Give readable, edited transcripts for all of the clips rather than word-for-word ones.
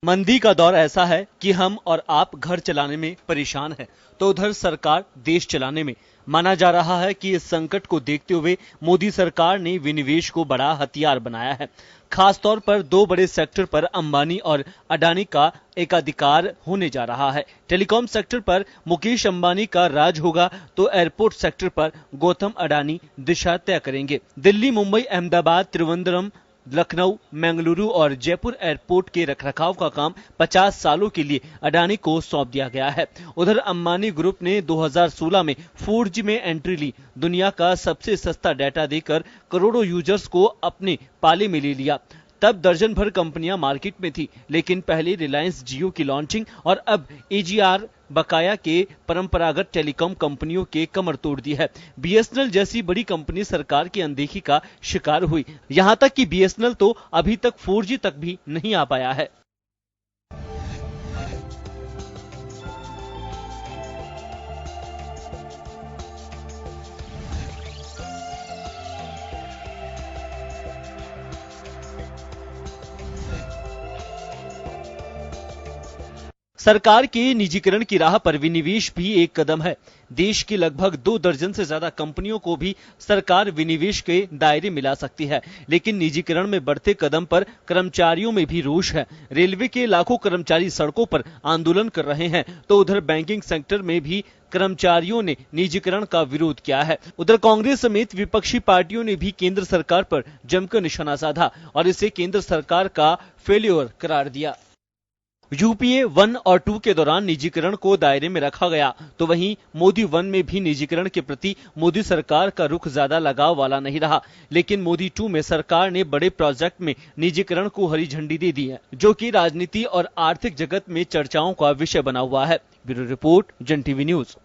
मंदी का दौर ऐसा है कि हम और आप घर चलाने में परेशान हैं, तो उधर सरकार देश चलाने में। माना जा रहा है कि इस संकट को देखते हुए मोदी सरकार ने विनिवेश को बड़ा हथियार बनाया है। खासतौर पर दो बड़े सेक्टर पर अंबानी और अडानी का एकाधिकार होने जा रहा है। टेलीकॉम सेक्टर पर मुकेश अंबानी का राज होगा, तो एयरपोर्ट सेक्टर पर गौतम अडानी दिशा तय करेंगे। दिल्ली, मुंबई, अहमदाबाद, त्रिवेंद्रम, लखनऊ, मंगलुरु और जयपुर एयरपोर्ट के रखरखाव का काम 50 सालों के लिए अडानी को सौंप दिया गया है। उधर अंबानी ग्रुप ने 2016 में 4G में एंट्री ली। दुनिया का सबसे सस्ता डेटा देकर करोड़ों यूजर्स को अपने पाले में ले लिया। तब दर्जन भर कंपनियां मार्केट में थी, लेकिन पहले रिलायंस जियो की लॉन्चिंग और अब AGR बकाया के परंपरागत टेलीकॉम कंपनियों के कमर तोड़ दी है। BSNL जैसी बड़ी कंपनी सरकार की अनदेखी का शिकार हुई। यहां तक कि BSNL तो अभी तक 4G तक भी नहीं आ पाया है। सरकार के निजीकरण की राह पर विनिवेश भी एक कदम है। देश की लगभग 2 दर्जन से ज्यादा कंपनियों को भी सरकार विनिवेश के दायरे में ला सकती है, लेकिन निजीकरण में बढ़ते कदम पर कर्मचारियों में भी रोष है। रेलवे के लाखों कर्मचारी सड़कों पर आंदोलन कर रहे हैं, तो उधर बैंकिंग सेक्टर में भी कर्मचारियों ने निजीकरण का विरोध किया है। उधर कांग्रेस समेत विपक्षी पार्टियों ने भी केंद्र सरकार पर जमकर निशाना साधा और इसे केंद्र सरकार का फेल्योर करार दिया। UPA 1 और 2 के दौरान निजीकरण को दायरे में रखा गया, तो वहीं मोदी 1 में भी निजीकरण के प्रति मोदी सरकार का रुख ज्यादा लगाव वाला नहीं रहा। लेकिन मोदी 2 में सरकार ने बड़े प्रोजेक्ट में निजीकरण को हरी झंडी दे दी है, जो कि राजनीति और आर्थिक जगत में चर्चाओं का विषय बना हुआ है। ब्यूरो रिपोर्ट, जन TV न्यूज।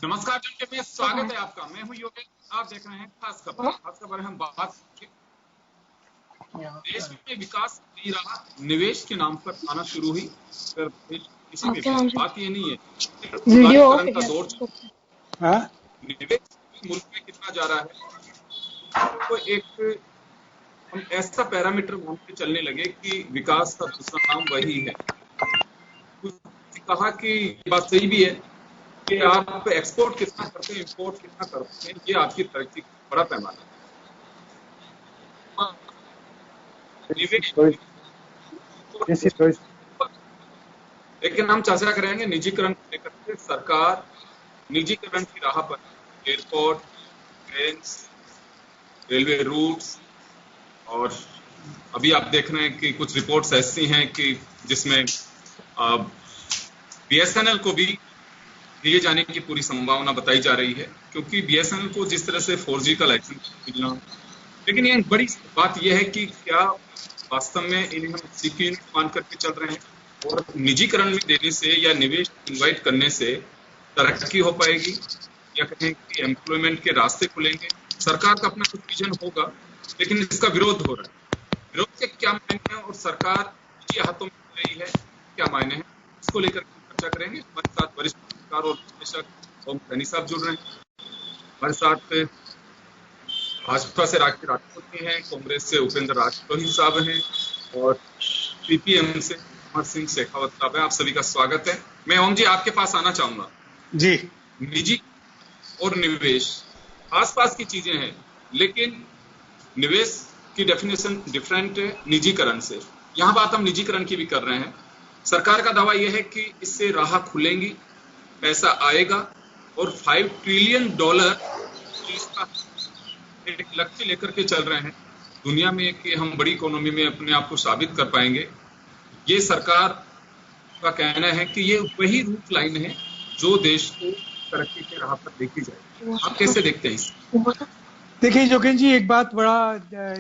नमस्कार जनाब में स्वागत है आपका। मैं हूं योगेश, आप देख रहे हैं खास खबर। खास खबर हम बात देश में विकास नहीं रहा, निवेश के नाम पर आना शुरू हुई। किसी में बात ये नहीं है उदारीकरण का दौर निवेश मुल्क में कितना जा रहा है, तो एक हम ऐसा पैरामीटर मान के चलने लगे कि विकास का दूसरा नाम वही है। कहा कि ये बात सही भी है कि आप एक्सपोर्ट कितना करते हैं, इंपोर्ट कितना करते हैं, ये आपकी तरक्की का बड़ा पैमाना है। लेकिन हम चर्चा करेंगे निजीकरण को लेकर के। सरकार निजीकरण की राह पर एयरपोर्ट, ट्रेन, रेलवे रूट्स, और अभी आप देख रहे हैं कि कुछ रिपोर्ट्स ऐसी हैं कि जिसमें बीएसएनएल को भी दिए जाने की पूरी संभावना बताई जा रही है, क्योंकि बीएसएनएल को जिस तरह से 4G का लाइसेंस मिलना। लेकिन ये बड़ी बात यह है कि क्या वास्तव में इन्हें हम सीपी मान करके चल रहे हैं, और निजीकरण में देने से या निवेश इन्वाइट करने से तरक्की हो पाएगी, या कहें कि एम्प्लॉयमेंट के रास्ते खुलेंगे। सरकार का अपना कुछ विजन होगा, लेकिन इसका विरोध हो रहा है। विरोध के क्या मायने हैं और सरकार निजी हाथों में रही है, क्या मायने हैं, इसको लेकर चर्चा करेंगे। हमारे साथ वरिष्ठ पत्रकार और विश्लेषक ओम सैनी साहब जुड़ रहे हैं। हमारे साथ भाजपा से राकेश राठौर हैं, कांग्रेस से उपेंद्र राजपुरोहित साहब हैं, और सीपीएम से अमर सिंह शेखावत साहब हैं। आप सभी का स्वागत है। मैं ओम जी आपके पास आना चाहूंगा जी। निजी और निवेश आसपास की चीजें हैं, लेकिन निवेश की डेफिनेशन डिफरेंट है निजीकरण से। यहां बात हम निजीकरण की भी कर रहे हैं। सरकार का दावा यह है कि इससे राह खुलेंगी, पैसा आएगा, और $5 ट्रिलियन इसका एक लक्ष्य लेकर के चल रहे हैं दुनिया में कि हम बड़ी इकोनॉमी में अपने आप को साबित कर पाएंगे। ये सरकार का कहना है कि ये वही रूट लाइन है जो देश को तरक्की के राह पर लेके जाए। आप कैसे देखते हैं इसे? देखिए जोगेन जी, एक बात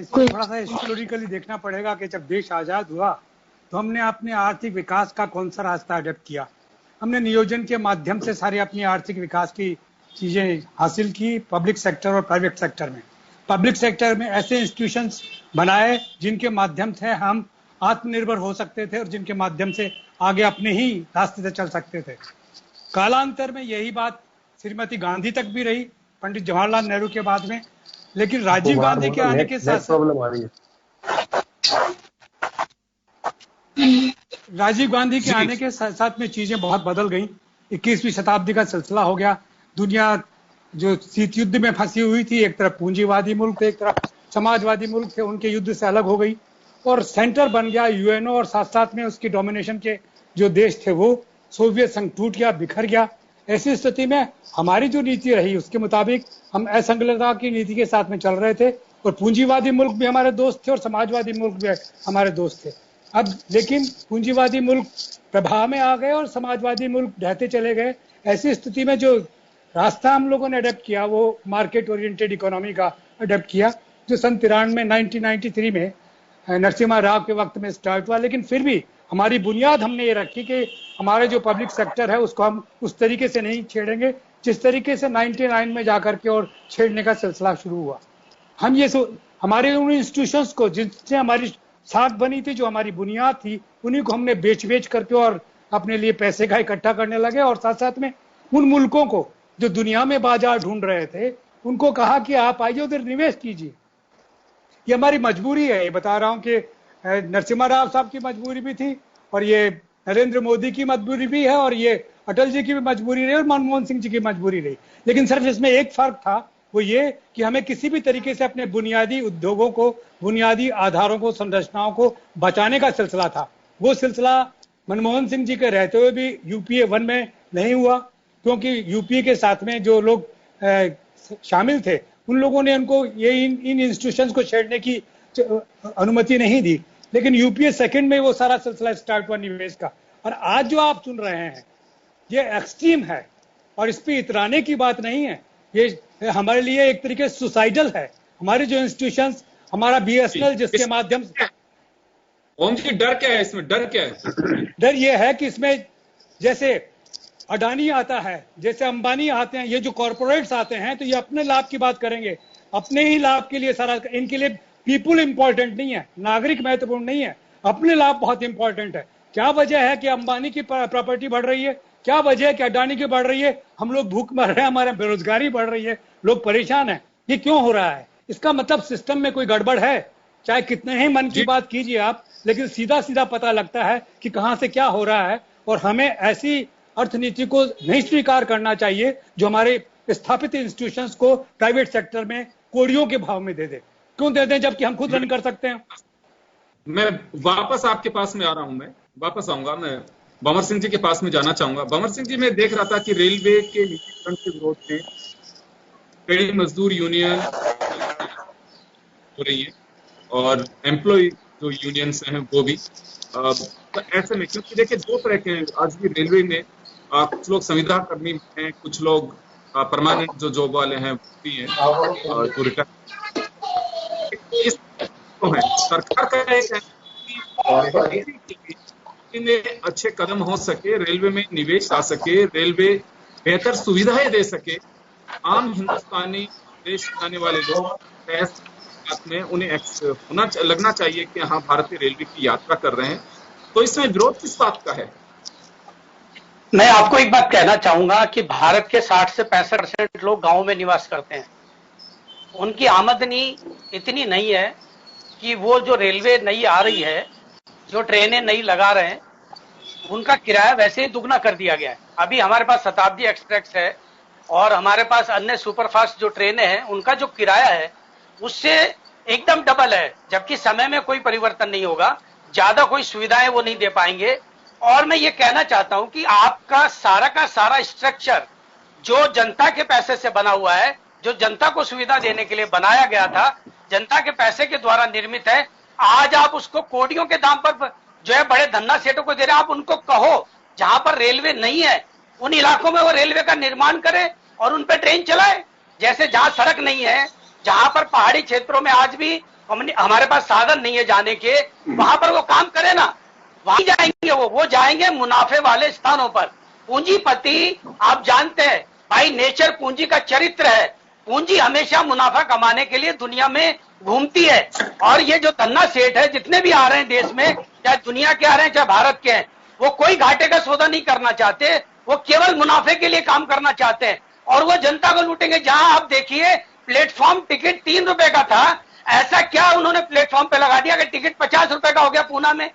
इसको थोड़ा सा हिस्टोरिकली देखना पड़ेगा कि जब देश आजाद हुआ तो हमने अपने आर्थिक विकास का कौन सा रास्ता अडॉप्ट किया। हमने नियोजन के माध्यम से सारी अपनी आर्थिक विकास की चीजें हासिल की, पब्लिक सेक्टर और प्राइवेट सेक्टर में। पब्लिक सेक्टर में ऐसे इंस्टीट्यूशंस बनाए जिनके माध्यम से हम आत्मनिर्भर हो सकते थे और जिनके माध्यम से आगे अपने ही रास्ते से चल सकते थे। कालांतर में यही बात श्रीमती गांधी तक भी रही, पंडित जवाहरलाल नेहरू के बाद में। लेकिन राजीव गांधी के आने के साथ राजीव गांधी के आने के साथ में चीजें बहुत बदल गई। 21वीं शताब्दी का सिलसिला हो गया। दुनिया जो शीत युद्ध में फंसी हुई थी, एक तरफ पूंजीवादी मुल्क थे, एक तरफ समाजवादी मुल्क थे, उनके युद्ध से अलग हो गई और सेंटर बन गया यूएनओ, और साथ साथ में उसकी डोमिनेशन के जो देश थे वो सोवियत संघ टूट गया, बिखर गया। ऐसी स्थिति में हमारी जो नीति रही उसके मुताबिक हम असंगठितता की नीति के साथ में चल रहे थे, और पूंजीवादी मुल्क भी हमारे दोस्त थे और समाजवादी मुल्क भी हमारे दोस्त थे। अब लेकिन पूंजीवादी मुल्क प्रभाव में आ गए और समाजवादी मुल्क ढहते चले गए। ऐसी स्थिति में जो रास्ता हम लोगों ने अडेप्ट किया वो मार्केट ओरिएंटेड इकोनॉमी का अडेप्ट किया, जो सन 1993 में नरसिम्हा राव के वक्त में स्टार्ट हुआ। लेकिन फिर भी हमारी बुनियाद हमने ये रखी कि हमारे जो पब्लिक सेक्टर है उसको हम उस तरीके से नहीं छेड़ेंगे जिस तरीके से 99 में जाकर के और छेड़ने का सिलसिला शुरू हुआ। हम ये हमारे उन इंस्टीट्यूशंस को जिनसे हमारी साख बनी थी, जो हमारी बुनियाद थी, उन्हीं को हमने बेच करके और अपने लिए पैसे का इकट्ठा करने लगे। और साथ साथ में उन मुल्कों को जो दुनिया में बाजार ढूंढ रहे थे उनको कहा कि आप आइए उधर निवेश कीजिए। ये हमारी मजबूरी है। ये बता रहा हूं कि नरसिम्हा राव साहब की मजबूरी भी थी, और ये नरेंद्र मोदी की मजबूरी भी है, और ये अटल जी की भी मजबूरी रही और मनमोहन सिंह जी की मजबूरी रही। लेकिन सिर्फ इसमें एक फर्क था, वो ये कि हमें किसी भी तरीके से अपने बुनियादी उद्योगों को, बुनियादी आधारों को, संरचनाओं को बचाने का सिलसिला था। वो सिलसिला मनमोहन सिंह जी के रहते हुए भी यूपीए 1 में नहीं हुआ, क्योंकि यूपीए के साथ में जो लोग शामिल थे उन लोगों ने उनको ये इन इंस्टीट्यूशंस को छेड़ने की अनुमति नहीं दी। लेकिन यूपीए 2 में वो सारा सिलसिला स्टार्ट हुआ निवेश का। और आज जो आप सुन रहे हैं ये एक्सट्रीम है, और इस पे इतराने की बात नहीं है। ये हमारे लिए एक तरीके से सुसाइडल है। हमारे जो इंस्टीट्यूशंस, हमारा बीएसएनएल जिसके माध्यम से ओम जी, डर क्या है इसमें? डर क्या है? डर ये है कि इसमें जैसे अडानी आता है, जैसे अंबानी आते हैं, ये जो कॉर्पोरेट्स आते हैं तो ये अपने लाभ की बात करेंगे, अपने ही लाभ के लिए सारा, इनके लिए पीपुल इंपॉर्टेंट नहीं है, नागरिक महत्वपूर्ण नहीं है, अपने लाभ बहुत इंपॉर्टेंट है। क्या वजह है कि अंबानी की प्रॉपर्टी बढ़ रही है? क्या वजह है कि अडानी की बढ़ रही है? हम लोग भूख मर रहे हैं, हमारे बेरोजगारी बढ़ रही है, लोग परेशान हैं। ये क्यों हो रहा है? इसका मतलब सिस्टम में कोई गड़बड़ है। चाहे कितने ही मन की बात कीजिए आप, लेकिन सीधा सीधा पता लगता है कि कहां से क्या हो रहा है। और हमें ऐसी अर्थनीति को नहीं स्वीकार करना चाहिए जो हमारे स्थापित इंस्टीट्यूशंस को प्राइवेट सेक्टर में कोड़ियों के भाव में दे दे। क्यों दे दें जबकि हम खुद रन कर सकते हैं? मैं वापस आपके पास में आ रहा हूं, मैं वापस आऊंगा, मैं भंवर सिंह जी के पास में जाना चाहूंगा। भंवर सिंह जी, मैं देख रहा था कि रेलवे के निजीकरण के विरोध में कई मजदूर यूनियन हो रही है और एम्प्लॉय जो यूनियंस हैं वो भी। तो ऐसे में क्योंकि देखिए दो तरह के आज भी रेलवे में कुछ लोग संविदा कर्मी हैं, कुछ लोग परमानेंट जो जॉब वाले हैं भी हैं और जो रिटायर। इस तो है सरकार का एक में अच्छे कदम हो सके, रेलवे में निवेश आ सके, रेलवे बेहतर सुविधाएं दे सके, आम हिंदुस्तानी देश आने वाले लोग में उन्हें होना लगना चाहिए कि हाँ भारतीय रेलवे की यात्रा कर रहे हैं। तो इसमें विरोध किस बात का है? मैं आपको एक बात कहना चाहूंगा कि भारत के 60 से 65% लोग गांव में निवास करते हैं। उनकी आमदनी इतनी नहीं है कि वो जो रेलवे नई आ रही है, जो ट्रेनें नई लगा रहे हैं, उनका किराया वैसे ही दुगना कर दिया गया है। अभी हमारे पास शताब्दी एक्सप्रेस है और हमारे पास अन्य सुपरफास्ट जो ट्रेनें हैं, उनका जो किराया है उससे एकदम डबल है, जबकि समय में कोई परिवर्तन नहीं होगा, ज्यादा कोई सुविधाएं वो नहीं दे पाएंगे। और मैं ये कहना चाहता हूं कि आपका सारा का सारा स्ट्रक्चर जो जनता के पैसे से बना हुआ है, जो जनता को सुविधा देने के लिए बनाया गया था, जनता के पैसे के द्वारा निर्मित है, आज आप उसको कोटियों के दाम पर जो है बड़े धन्ना सेठों को दे रहे हैं। आप उनको कहो जहां पर रेलवे नहीं है उन इलाकों में वो रेलवे का निर्माण करे और उन पर ट्रेन चलाए। जैसे जहां सड़क नहीं है, जहां पर पहाड़ी क्षेत्रों में आज भी हमारे पास साधन नहीं है जाने के, वहां पर वो काम करे ना, वहीं जाएंगे वो जाएंगे मुनाफे वाले स्थानों पर। पूंजीपति आप जानते हैं भाई, नेचर पूंजी का चरित्र है। पूंजी हमेशा मुनाफा कमाने के लिए दुनिया में घूमती है। और ये जो धन्ना सेठ है जितने भी आ रहे हैं देश में, चाहे दुनिया के आ रहे हैं चाहे भारत के हैं, वो कोई घाटे का सौदा नहीं करना चाहते, वो केवल मुनाफे के लिए काम करना चाहते हैं और वो जनता को लूटेंगे। जहां आप देखिए प्लेटफॉर्म टिकट 3 रुपए का था, ऐसा क्या उन्होंने प्लेटफॉर्म पे लगा दिया कि टिकट 50 रुपए का हो गया पूना में।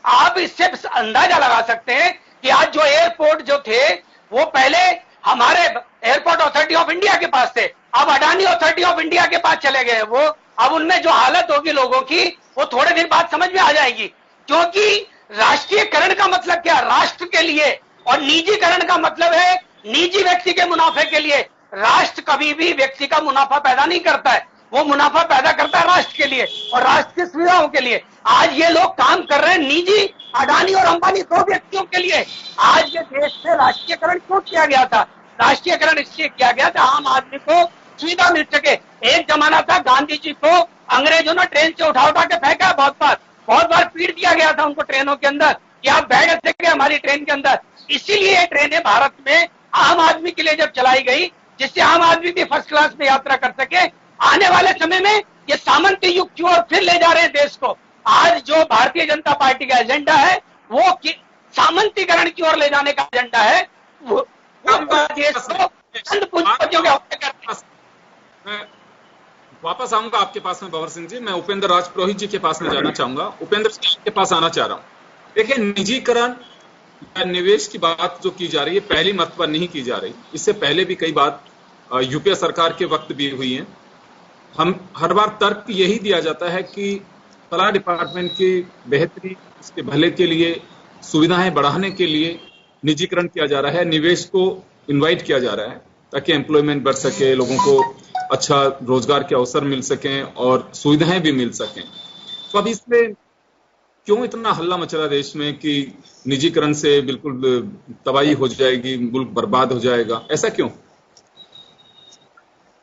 आप इससे अंदाजा लगा सकते हैं कि आज जो एयरपोर्ट जो थे वो पहले हमारे एयरपोर्ट अथॉरिटी ऑफ इंडिया के पास थे, अब अडानी अथॉरिटी ऑफ इंडिया के पास चले गए वो। अब उनमें जो हालत होगी लोगों की वो थोड़े दिन बाद समझ में आ जाएगी, क्योंकि राष्ट्रीयकरण का मतलब क्या, राष्ट्र के लिए, और निजीकरण का मतलब है निजी व्यक्ति के मुनाफे के लिए। राष्ट्र कभी भी व्यक्ति का मुनाफा पैदा नहीं करता है, वो मुनाफा पैदा करता है राष्ट्र के लिए और राष्ट्र की सुविधाओं के लिए। आज ये लोग काम कर रहे हैं निजी अडानी और अंबानी 2 व्यक्तियों के लिए। आज ये देश से राष्ट्रीयकरण क्यों किया गया था? राष्ट्रीयकरण इसलिए किया गया था आम आदमी को सुविधा मिल सके। एक जमाना था गांधी जी को अंग्रेजों ने ट्रेन से उठा के फेंका, बहुत बार पीट दिया गया था उनको ट्रेनों के अंदर कि आप बैठ सके हमारी ट्रेन के अंदर। इसीलिए ये ट्रेनें भारत में आम आदमी के लिए जब चलाई गई, जिससे आम आदमी भी फर्स्ट क्लास में यात्रा कर सके। आने वाले समय में ये सामंती युग की ओर फिर ले जा रहे हैं देश को। आज जो भारतीय जनता पार्टी का एजेंडा है वो सामंतीकरण की ओर ले जाने का एजेंडा है। मैं वापस आऊंगा आपके पास में भंवर सिंह जी। मैं उपेंद्र राज पुरोहित जी के पास में जाना चाहूंगा। उपेंद्र जी के पास आना चाह रहा हूं। देखिए, निजीकरण या निवेश की बात जो की जा रही है पहली मर्तबा नहीं की जा रही, इससे पहले भी कई बार यूपीए सरकार के वक्त भी हुई है। हम हर बार तर्क यही दिया जाता है कि कला डिपार्टमेंट की बेहतरी, उसके भले के लिए, सुविधाएं बढ़ाने के लिए निजीकरण किया जा रहा है, निवेश को इनवाइट किया जा रहा है ताकि एम्प्लॉयमेंट बढ़ सके, लोगों को अच्छा रोजगार के अवसर मिल सकें और सुविधाएं भी मिल सकें। तो अब इसमें क्यों इतना हल्ला मच रहा देश में कि निजीकरण से बिल्कुल तबाही हो जाएगी, मुल्क बर्बाद हो जाएगा, ऐसा क्यों?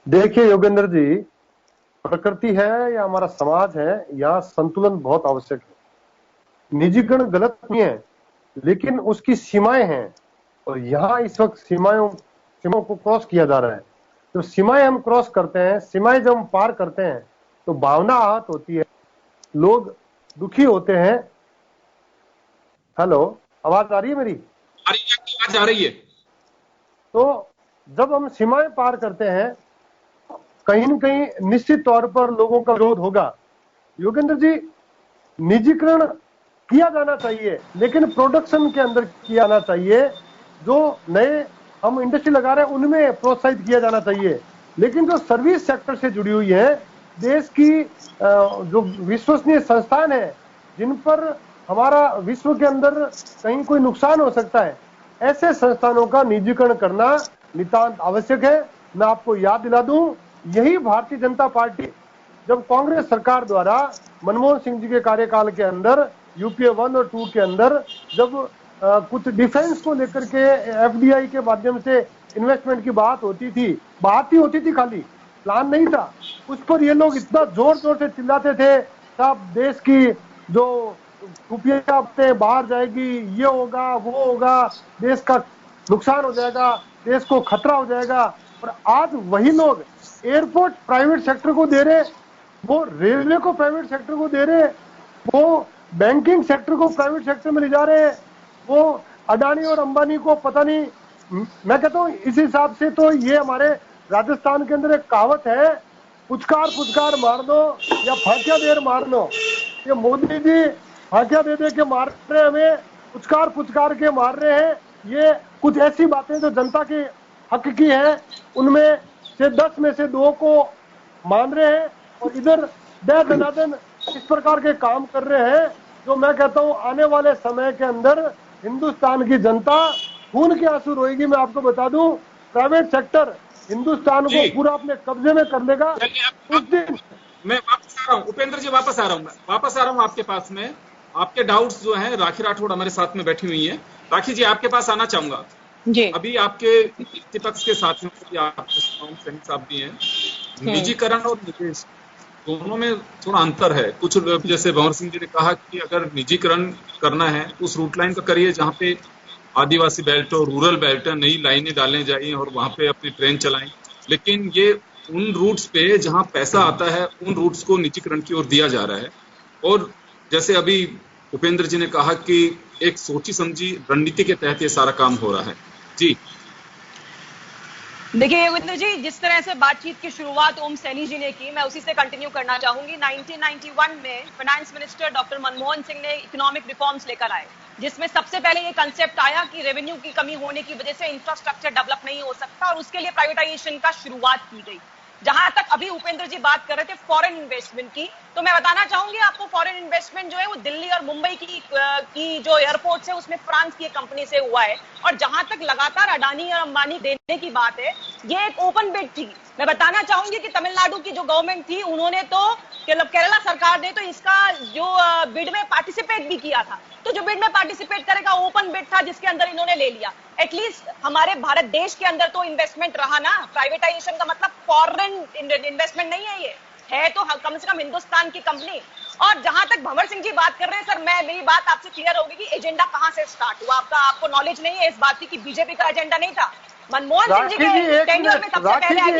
देखिए योगेंद्र जी, प्रकृति है या हमारा समाज है, यहाँ संतुलन बहुत आवश्यक है। निजीकरण गलत नहीं है, लेकिन उसकी सीमाएं हैं और यहाँ इस वक्त सीमाओं को क्रॉस किया जा रहा है। तो सीमाएं हम क्रॉस करते हैं, सीमाएं जब हम पार करते हैं तो भावना आहत होती है, लोग दुखी होते हैं। हेलो, आवाज आ रही है मेरी? आवाज आ रही है। तो जब हम सीमाएं पार करते हैं, कहीं न कहीं निश्चित तौर पर लोगों का विरोध होगा। योगेंद्र जी, निजीकरण किया जाना चाहिए, लेकिन प्रोडक्शन के अंदर किया जाना चाहिए। जो नए हम इंडस्ट्री लगा रहे हैं उनमें प्रोत्साहित किया जाना चाहिए, लेकिन जो सर्विस सेक्टर से जुड़ी हुई है, देश की जो विश्वसनीय संस्थान है, जिन पर हमारा विश्व के अंदर कहीं कोई नुकसान हो सकता है, ऐसे संस्थानों का निजीकरण करना नितांत आवश्यक है। मैं आपको याद दिला दूं, यही भारतीय जनता पार्टी जब कांग्रेस सरकार द्वारा मनमोहन सिंह जी के कार्यकाल के अंदर यूपीए 1 और 2 के अंदर जब कुछ डिफेंस को लेकर के एफडीआई के माध्यम से इन्वेस्टमेंट की बात होती थी, बात ही होती थी, खाली प्लान नहीं था, उस पर ये लोग इतना जोर जोर से चिल्लाते थे, सब देश की जो खुफिया बातें बाहर जाएगी, ये होगा वो होगा, देश का नुकसान हो जाएगा, देश को खतरा हो जाएगा। और आज वही लोग एयरपोर्ट प्राइवेट सेक्टर को दे रहे, वो रेलवे को प्राइवेट सेक्टर को दे रहे, वो बैंकिंग सेक्टर को प्राइवेट सेक्टर में ले जा रहे हैं, वो अडानी और अंबानी को पता नहीं। मैं कहता हूँ इस हिसाब से तो ये हमारे राजस्थान के अंदर एक कहावत है, पुचकार मार दो या फांसिया देर मार लो। ये मोदी जी फांसिया दे के मार रहे हैं हमें, पुचकार के मार रहे हैं। ये कुछ ऐसी बातें जो जनता के हक की है, उनमें से 10 में से 2 को मान रहे हैं, और इधर दे दनादन इस प्रकार के काम कर रहे हैं, जो मैं कहता हूँ आने वाले समय के अंदर हिंदुस्तान की जनता खून के आंसू रोएगी। मैं आपको बता दूं, प्राइवेट सेक्टर हिंदुस्तान को पूरा अपने कब्जे में कर लेगा उस दिन। मैं वापस आ रहा हूँ उपेंद्र जी, वापस आ रहा हूँ आपके पास में। आपके डाउट्स जो हैं, राखी राठौड़ हमारे साथ में बैठी हुई हैं। राखी जी, आपके पास आना चाहूंगा जी। अभी आपके प्रतिपक्ष के साथियों को, आपके सैनी साहब भी हैं, निजीकरण और निवेश दोनों में थोड़ा अंतर है। कुछ लोग जैसे भंवर सिंह जी ने कहा कि अगर निजीकरण करना है उस रूट लाइन का करिए जहाँ पे आदिवासी बेल्ट और रूरल बेल्ट है, नई लाइनें डालने जाइए और वहां पे अपनी ट्रेन चलाएं। लेकिन ये उन रूट्स पे जहां पैसा आता है, उन रूट्स को निजीकरण की ओर दिया जा रहा है। और जैसे अभी उपेंद्र जी ने कहा कि एक सोची समझी रणनीति के तहत ये सारा काम हो रहा है। जी देखिए योगेंद्र जी, जिस तरह से बातचीत की शुरुआत ओम सैनी जी ने की, मैं उसी से कंटिन्यू करना चाहूंगी। 1991 में finance minister doctor Manmohan Singh ने इकोनॉमिक रिफॉर्म्स लेकर आए, जिसमें सबसे पहले ये कंसेप्ट आया कि रेवेन्यू की कमी होने की वजह से इंफ्रास्ट्रक्चर डेवलप नहीं हो सकता, और उसके लिए प्राइवेटाइजेशन का शुरुआत की गई। जहां तक अभी उपेंद्र जी बात कर रहे थे फॉरेन इन्वेस्टमेंट की, तो मैं बताना चाहूंगी आपको, फॉरेन इन्वेस्टमेंट जो है वो दिल्ली और मुंबई की जो एयरपोर्ट्स है उसमें फ्रांस की एक कंपनी से हुआ है। और जहां तक लगातार अडानी और अंबानी देने की बात है, ये एक ओपन बिड थी। मैं बताना चाहूंगी कि तमिलनाडु की जो गवर्नमेंट थी, उन्होंने तो केरला सरकार ने तो इसका जो बिड में पार्टिसिपेट भी किया था। तो जो बिड में पार्टिसिपेट करेगा ओपन बिड था, जिसके अंदर इन्होंने ले लिया। एटलीस्ट हमारे भारत देश के अंदर तो इन्वेस्टमेंट रहा ना। प्राइवेटाइजेशन का मतलब फॉरेन इन्वेस्टमेंट नहीं है, ये है तो कम से कम हिंदुस्तान की कंपनी। और जहां तक भंवर सिंह जी बात कर रहे हैं, सर मेरी बात आपसे क्लियर होगी कि एजेंडा कहां से स्टार्ट हुआ। आपको नॉलेज नहीं है इस बात की कि बीजेपी का एजेंडा नहीं था। मनमोहन सिंह जी के टेन्योर में सबसे पहले आई।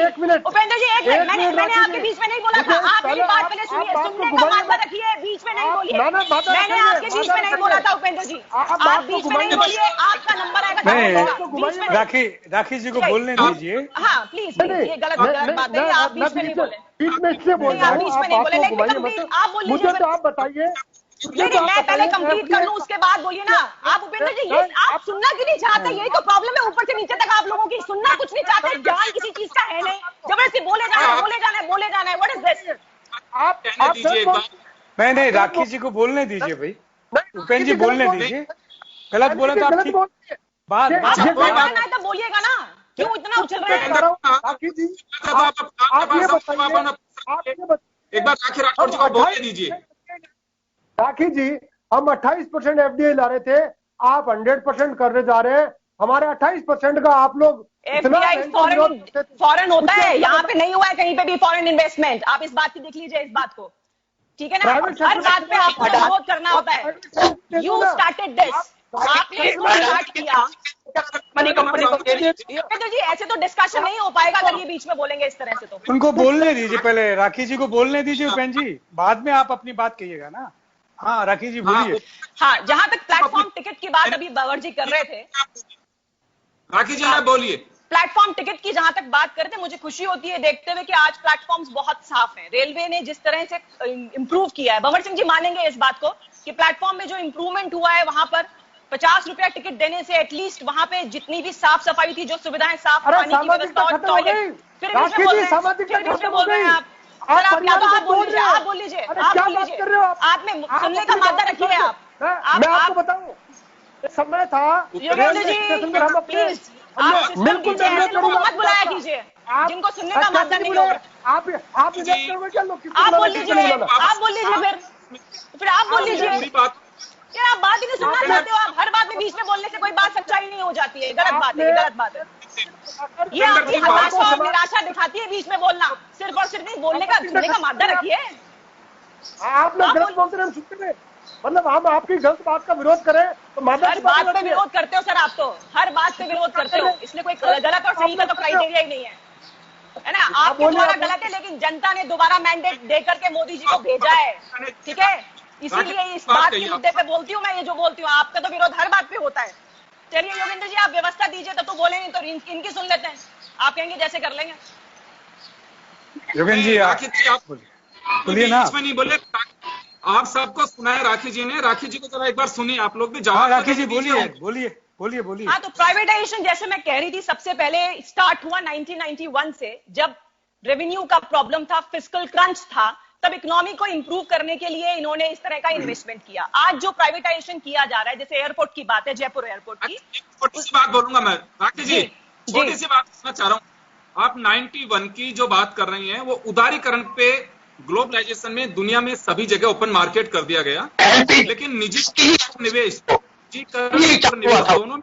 उपेंद्र जी एक मिनट, मैंने आपके बीच में नहीं बोला था। आप मेरी बात पहले सुनिए, सुनने का मामला रखिए, बीच में नहीं बोलिए। मैंने आपके बीच में नहीं बोला था उपेंद्र जी, आप बीच में नहीं बोलिए, आपका नंबर आएगा। राखी जी को बोलने दीजिए। हाँ प्लीज, ये गलत बात है, आप बीच में नहीं बोले। बीच में इसलिए बोल रहा हूँ, आप बोल लीजिए। तो आप बताइए, नहीं, मैं पहले कंप्लीट कर लूं, उसके बाद बोलिए ना आप। उपेंद्र जी, ये आप सुनना क्यों नहीं चाहते? यही तो प्रॉब्लम है ऊपर से नीचे तक आप लोगों की, सुनना कुछ नहीं चाहते। ज्ञान किसी चीज का है नहीं, जबरदस्ती बोले जाना है। What is this? आप नहीं, राखी जी को बोलने दीजिए भाई, उपेंद्र जी बोलने दीजिए। गलत बोला तो आप ठीक बात बोलना है तो बोलिएगा ना, क्यों इतना उछल रहे हैं? राखी जी, आप ये बताइए, एक बार राखी राठौड़ जी को बोलने दीजिए। राखी जी, हम 28% एफडीआई ला रहे थे, आप 100% करने जा रहे हैं। हमारे 28% का आप लोग एफडीआई फॉरेन होता है, यहाँ पे नहीं हुआ है कहीं पे भी फॉरेन इन्वेस्टमेंट। आप इस बात की देख लीजिए, इस बात को, ठीक है ना? हर बात पे आपको विरोध करना होता है। यू स्टार्टेड दिस, आपने इसको स्टार्ट किया मनी कंपनी को दे दीजिए। तो जी ऐसे तो डिस्कशन नहीं हो पाएगा अगर ये बीच में बोलेंगे इस तरह से। तो उनको बोलने दीजिए, पहले राखी जी को बोलने दीजिए उपेन जी, बाद में आप अपनी बात कहिएगा ना। हाँ राखी जी बोलिए। हाँ, जहां तक प्लेटफॉर्म टिकट की बात अभी बावर जी कर रहे थे, राखी जी आप बोलिए। प्लेटफॉर्म टिकट की जहां तक बात करते थे, मुझे खुशी होती है देखते हुए कि आज प्लेटफॉर्म्स बहुत साफ हैं। रेलवे ने जिस तरह से इंप्रूव किया है, बंवर सिंह जी मानेंगे इस बात को कि प्लेटफॉर्म में जो इंप्रूवमेंट हुआ है, वहां पर 50 रुपया टिकट देने से एटलीस्ट वहां पे जितनी भी साफ सफाई थी, जो सुविधाएं, साफ पानी की व्यवस्था और टॉयलेट, फिर भी बोल रहे हैं आप। आप बोल लीजिए, आप बोल लीजिए, आप में सुनने का मादा रखिए। मैं आपको बताऊं, समय था योगेंद्र जी प्लीज आप बिल्कुल मत बुलाया कीजिए जिनको सुनने का मादा नहीं होगा। आप क्या लोग, आप बोल लीजिए, आप बोल लीजिए, फिर आप बोल लीजिए। यार आप बात ही नहीं सुनना चाहते हो, आप हर बात में बीच में बोलने से कोई बात सच्चाई नहीं हो जाती है। गलत बात है, ये गलत बात है। ये आपकी हताशा और निराशा दिखाती है बीच में बोलना। सिर्फ और सिर्फ नहीं बोलने का, सुनने का मादा रखिए। आप लोग गलत बोलते रहे, हम सुनते रहे। मतलब हम आपकी गलत बात का विरोध करें तो मादा हर बात पे विरोध करते हो सर, आप तो हर बात पे विरोध करते हो। इसलिए कोई गलत और सही का तो क्राइटेरिया ही नहीं है ना। आपके द्वारा गलत है, लेकिन जनता ने दोबारा मैंडेट दे करके मोदी जी को भेजा है, ठीक है। इसीलिए इस बात के मुद्दे पे बोलती हूँ मैं, ये जो बोलती हूँ। आपका तो विरोध हर बात पे होता है। चलिए योगेंद्र जी आप व्यवस्था दीजिए, तब तो बोले नहीं तो इनकी सुन लेते हैं। आप कहेंगे जैसे कर लेंगे। योगेंद्र जी आप बोलिए ना। नहीं बोले, आप सबको सुनाया राखी जी ने। राखी जी को जरा एक बार सुनिए, आप लोग भी जवाब। राखी जी बोलिए बोलिए बोलिए बोलिए। हाँ, तो प्राइवेटाइजेशन जैसे मैं कह रही थी, सबसे पहले स्टार्ट हुआ 1991 से, जब रेवेन्यू का प्रॉब्लम था, फिस्कल क्रंच था, तब इकोनॉमी को इंप्रूव करने के लिए इन्होंने इस तरह का इन्वेस्टमेंट किया। आज जो प्राइवेटाइजेशन किया जा रहा है, जैसे एयरपोर्ट की बात है, जयपुर एयरपोर्ट की, छोटी सी बात बोलूंगा मैं राखी जी, छोटी सी बात करना चाह रहा हूँ। आप 91 की जो बात कर रही हैं, वो उदारीकरण पे, ग्लोबलाइजेशन में दुनिया में सभी जगह ओपन मार्केट कर दिया गया, लेकिन निजी निवेश दोनों।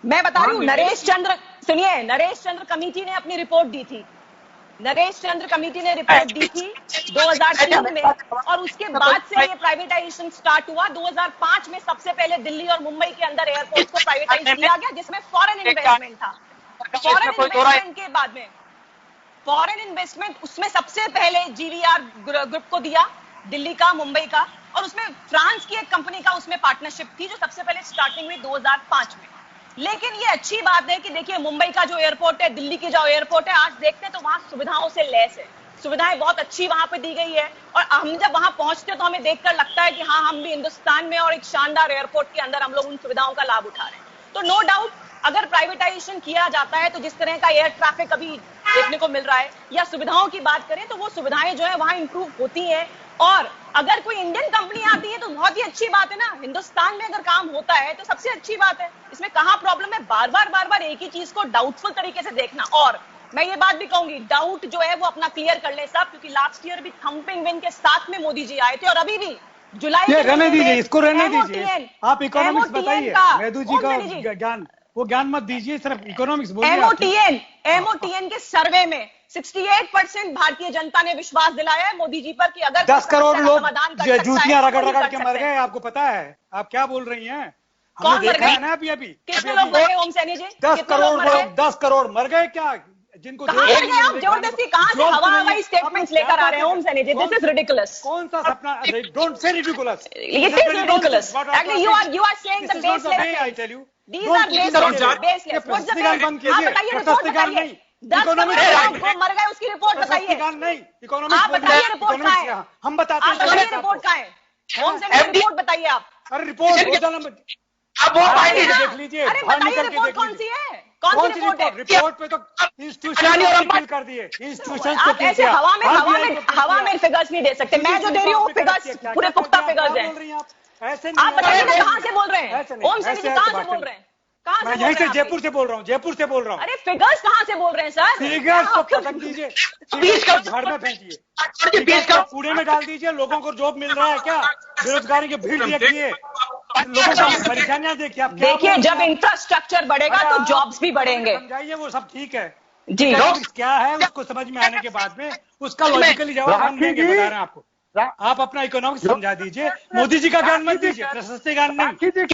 मैं बता रही हूँ, नरेश चंद्र सुनिए, नरेश चंद्र कमेटी ने अपनी रिपोर्ट दी थी। नरेश चंद्र कमेटी ने रिपोर्ट दी थी 2003 में, और उसके बाद से ये प्राइवेटाइजेशन स्टार्ट हुआ। 2005 में सबसे पहले दिल्ली और मुंबई के अंदर एयरपोर्ट को प्राइवेटाइज किया गया, जिसमें फॉरेन इन्वेस्टमेंट था। फॉरेन इन्वेस्टमेंट के बाद में फॉरेन इन्वेस्टमेंट, उसमें सबसे पहले जीवीआर ग्रुप को दिया, दिल्ली का, मुंबई का, और उसमें फ्रांस की एक कंपनी का उसमें पार्टनरशिप थी, जो सबसे पहले स्टार्टिंग हुई 2005 में। लेकिन ये अच्छी बात है कि देखिए, मुंबई का जो एयरपोर्ट है, दिल्ली की जो एयरपोर्ट है, आज देखते हैं तो वहां सुविधाओं से लैस है। सुविधाएं बहुत अच्छी वहां पे दी गई है, और हम जब वहां पहुंचते हैं तो हमें देखकर लगता है कि हाँ, हम भी हिंदुस्तान में और एक शानदार एयरपोर्ट के अंदर हम लोग उन सुविधाओं का लाभ उठा रहे हैं। तो नो डाउट, अगर प्राइवेटाइजेशन किया जाता है तो जिस तरह का एयर ट्रैफिक अभी देखने को मिल रहा है, या सुविधाओं की बात करें, तो वो सुविधाएं जो है वहां इंप्रूव होती हैं। और अगर कोई इंडियन कंपनी आती है तो बहुत ही अच्छी बात है ना। हिंदुस्तान में अगर काम होता है तो सबसे अच्छी बात है। इसमें कहाँ प्रॉब्लम है बार बार एक ही चीज को डाउटफुल तरीके से देखना। और मैं ये बात भी कहूंगी, डाउट जो है वो अपना क्लियर कर ले सब, क्योंकि लास्ट ईयर भी थंपिंग विन के साथ में मोदी जी आए थे, और अभी भी जुलाई रहने दीजिए, इसको रहने दीजिए। आप इकोनॉमिक्स बताइए, मेदू जी का ज्ञान, वो ज्ञान मत दीजिए, सिर्फ इकोनॉमिक्स बोलिए। एमओटीएन के सर्वे में 68% भारतीय जनता ने विश्वास दिलाया है मोदी जी पर कि अगर 10 करोड़ लोग जूतियां रगड़ के मर गए, आपको पता है? आप क्या बोल रही हैं? हमने देखा है ना अभी कितने लोग मर गए ओम सैनी जी? 10 करोड़ मर गए क्या? जिनको कहाँ मर गए आप? जबरदस्ती कहाँ से हवाई स्टेटमेंट्स लेकर आ रहे हैं Om Saini ji? This is ridiculous. कौन सा सपना? Don't say ridiculous. It is ridiculous. Actually, you are saying the baseless. I tell you. These are baseless. What's the base? आप बताइए, रिपोर्ट बताइए। 10 करोड़ लोग मर गए, उसकी रिपोर्ट बताइए। नहीं, इकोनॉमिक्स आप बताइए, रिपोर्ट कहाँ है? हम बताते हैं। आप बताइए, रिपोर्ट कहाँ है? ओम सैनी रिपोर्ट बताइए आप। अरे रिपोर्ट अब वो देख लीजिए। अरे बताइए, रिपोर्ट कौन सी है? कौन सी रिपोर्ट है? रिपोर्ट पे तो इंस्टीट्यूशन कर दिए, इंस्टीट्यूशन आप ऐसे हवा में फिगर्स नहीं दे सकते। मैं जो दे रही हूँ फिगर्स पूरे पुख्ता फिगर्स हैं। आप बताइए ना, कहाँ से बोल रहे हैं ओम सैनी जी? कहाँ से बोल रहे हैं? कहाँ से? यहीं से, जयपुर से बोल रहा हूँ, जयपुर से बोल रहा हूँ। अरे फिगर्स कहाँ से बोल रहे हैं सर? फिगर्स को पटक दीजिए, झाड़ में फेंकिए, कूड़े में डाल दीजिए। लोगों को जॉब मिल रहा है क्या? बेरोजगारी की भीड़ देखिए, लोगों का परेशानियां देखिए। देखिए, जब इंफ्रास्ट्रक्चर बढ़ेगा तो जॉब्स भी बढ़ेंगे। समझाइए, वो सब ठीक है जी। क्या है उसको समझ में आने के बाद में उसका लॉजिकली जवाब हम देंगे, बता रहे हैं आपको। आप अपना इकोनॉमिक्स समझा दीजिए, मोदी जी का ज्ञान मत दीजिए, प्रशस्ति ज्ञान नहीं।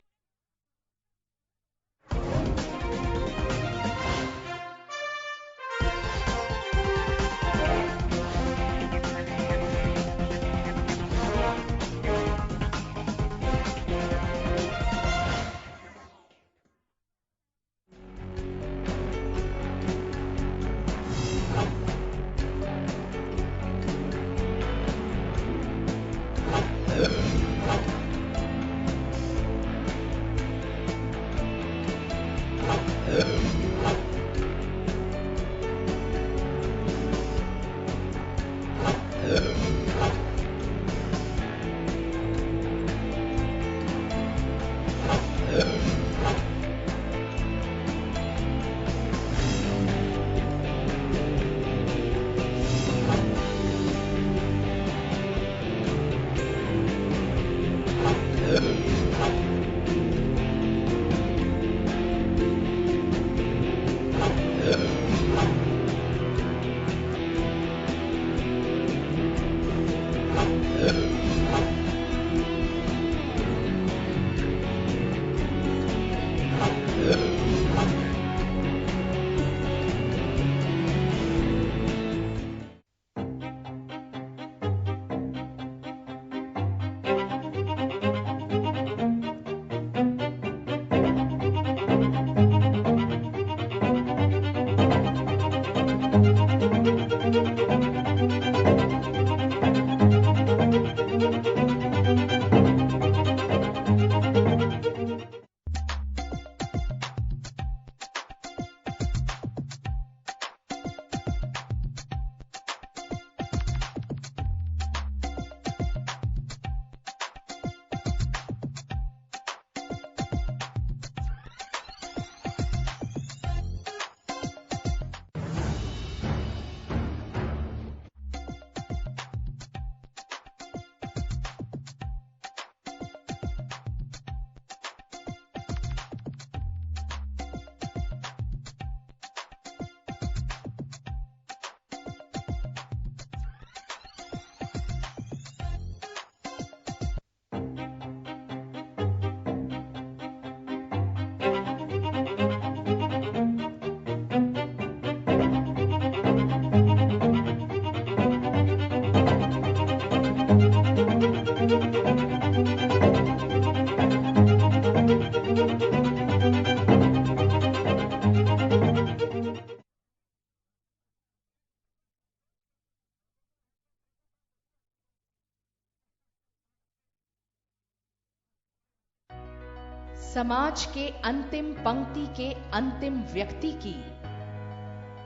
समाज के अंतिम पंक्ति के अंतिम व्यक्ति की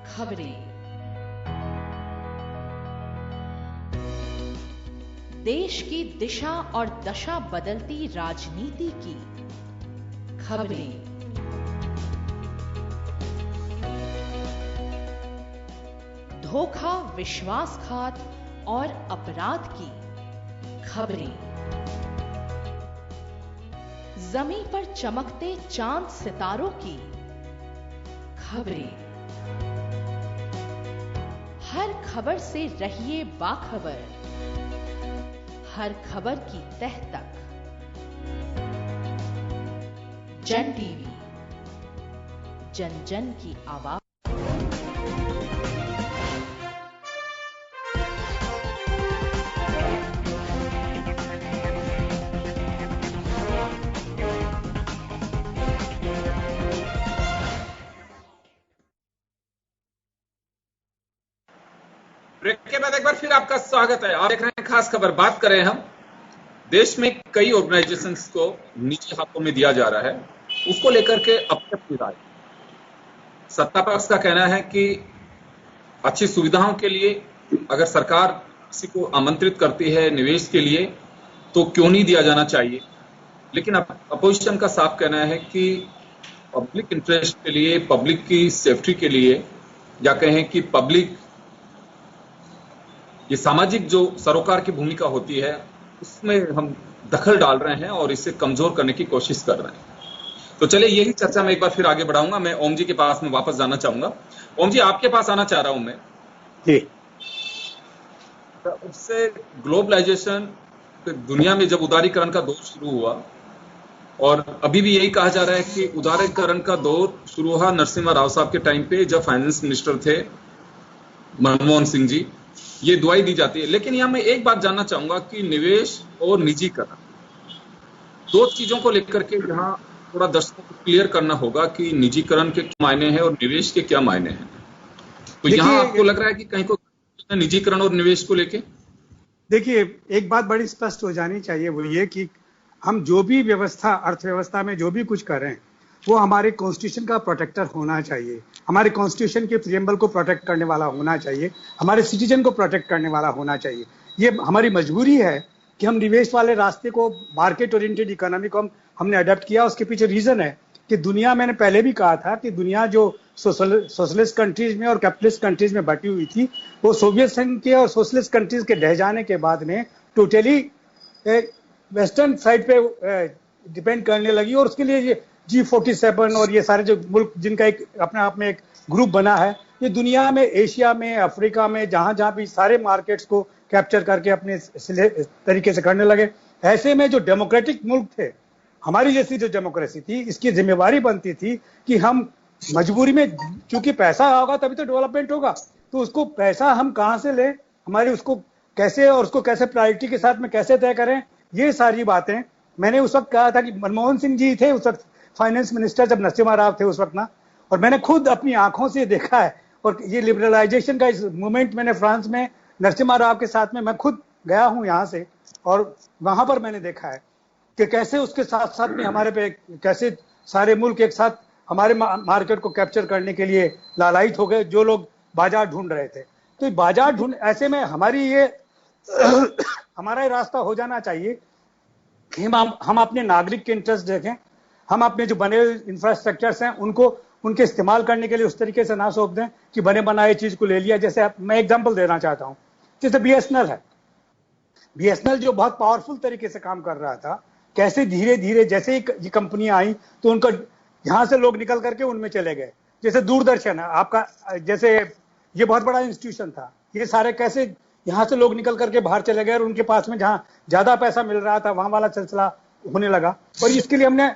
खबरें, देश की दिशा और दशा बदलती राजनीति की खबरें, धोखा, विश्वासघात और अपराध की खबरें, जमीन पर चमकते चांद सितारों की खबरें, हर खबर से रहिए बाखबर, हर खबर की तह तक। जन टीवी, जन जन की आवाज। ब्रेक के बाद एक बार फिर आपका स्वागत है। आप देख रहे हैं खास खबर। बात करें हम, देश में कई ऑर्गेनाइजेशंस को निजी हाथों में दिया जा रहा है, उसको लेकर के अब तक राय। सत्ता पक्ष का कहना है कि अच्छी सुविधाओं के लिए अगर सरकार किसी को आमंत्रित करती है निवेश के लिए तो क्यों नहीं दिया जाना चाहिए, लेकिन अपोजिशन का साफ कहना है कि पब्लिक इंटरेस्ट के लिए, पब्लिक की सेफ्टी के लिए, या कहें कि पब्लिक ये सामाजिक जो सरोकार की भूमिका होती है उसमें हम दखल डाल रहे हैं और इसे कमजोर करने की कोशिश कर रहे हैं। तो चलिए यही चर्चा मैं एक बार फिर आगे बढ़ाऊंगा। मैं ओम जी के पास में वापस जाना चाहूंगा। ओम जी, आपके पास आना चाह रहा हूं मैं जी। तो उससे ग्लोबलाइजेशन दुनिया में जब उदारीकरण का दौर शुरू हुआ, और अभी भी यही कहा जा रहा है कि उदारीकरण का दौर शुरू हुआ नरसिम्हा राव साहब के टाइम पे, जब फाइनेंस मिनिस्टर थे मनमोहन सिंह जी, ये दुआई दी जाती है। लेकिन यहां मैं एक बात जानना चाहूंगा कि निवेश और निजीकरण, दो चीजों को लेकर के यहां थोड़ा दर्शकों को क्लियर करना होगा कि निजीकरण के क्या मायने हैं और निवेश के क्या मायने हैं। तो यहां आपको लग रहा है कि कहीं को निजीकरण और निवेश को लेके? देखिए, एक बात बड़ी स्पष्ट हो जानी चाहिए, वो ये कि हम जो भी व्यवस्था, अर्थव्यवस्था में जो भी कुछ कर रहे हैं वो हमारे कॉन्स्टिट्यूशन का प्रोटेक्टर होना चाहिए, हमारे कॉन्स्टिट्यूशन के प्रियम्बल को प्रोटेक्ट करने वाला होना चाहिए, हमारे सिटीजन को प्रोटेक्ट करने वाला होना चाहिए। ये हमारी मजबूरी है कि हम निवेश वाले रास्ते को, मार्केट ओरिएंटेड इकोनॉमी को हमने अडॉप्ट किया। उसके पीछे रीजन है कि दुनिया, मैंने पहले भी कहा था कि दुनिया जो सोशलिस्ट कंट्रीज में और कैपिटलिस्ट कंट्रीज में बटी हुई थी, वो सोवियत संघ के और सोशलिस्ट कंट्रीज के ढह जाने के बाद में टोटली वेस्टर्न साइड पे डिपेंड करने लगी। और उसके लिए ये G47 और ये सारे जो मुल्क जिनका एक अपने आप में एक ग्रुप बना है, ये दुनिया में, एशिया में, अफ्रीका में, जहां जहां भी सारे मार्केट्स को कैप्चर करके अपने तरीके से करने लगे। ऐसे में जो डेमोक्रेटिक मुल्क थे, हमारी जैसी जो डेमोक्रेसी थी, इसकी जिम्मेवारी बनती थी कि हम मजबूरी में, चूंकि पैसा होगा तभी तो डेवलपमेंट होगा, तो उसको पैसा हम कहां से लें, हमारी उसको कैसे, और उसको कैसे प्रायोरिटी के साथ में कैसे तय करें, ये सारी बातें मैंने उस वक्त कहा था कि मनमोहन सिंह जी थे उस वक्त फाइनेंस मिनिस्टर, जब नरसिम्हा राव थे उस वक्त ना, और मैंने खुद अपनी आंखों से देखा है। और ये लिबरलाइजेशन का इस मूवमेंट मैंने फ्रांस में नरसिम्हा राव के साथ में, मैं खुद गया हूं यहां से, और वहां पर मैंने देखा है कि कैसे उसके साथ साथ में हमारे पे कैसे सारे मुल्क एक साथ हमारे मार्केट को कैप्चर करने के लिए लालायित हो गए, जो लोग बाजार ढूंढ रहे थे। तो बाजार ढूंढ, ऐसे में हमारी ये हमारा ये रास्ता हो जाना चाहिए कि हम अपने नागरिक के इंटरेस्ट देखें, हम अपने जो बने इंफ्रास्ट्रक्चर्स हैं उनको, उनके इस्तेमाल करने के लिए उस तरीके से ना सौंप दें कि बने बनाए चीज को ले लिया। जैसे मैं एग्जांपल देना चाहता हूं, जैसे BSNL है। BSNL जो बहुत पावरफुल तरीके से काम कर रहा था, कैसे धीरे धीरे जैसे ही ये कंपनियां आई तो उनका यहां से लोग निकल करके उनमें चले गए। जैसे दूरदर्शन है आपका, जैसे ये बहुत बड़ा इंस्टीट्यूशन था, ये सारे कैसे यहां से लोग निकल करके बाहर चले गए और उनके पास में जहां ज्यादा पैसा मिल रहा था वहां वाला सिलसिला होने लगा। और इसके लिए हमने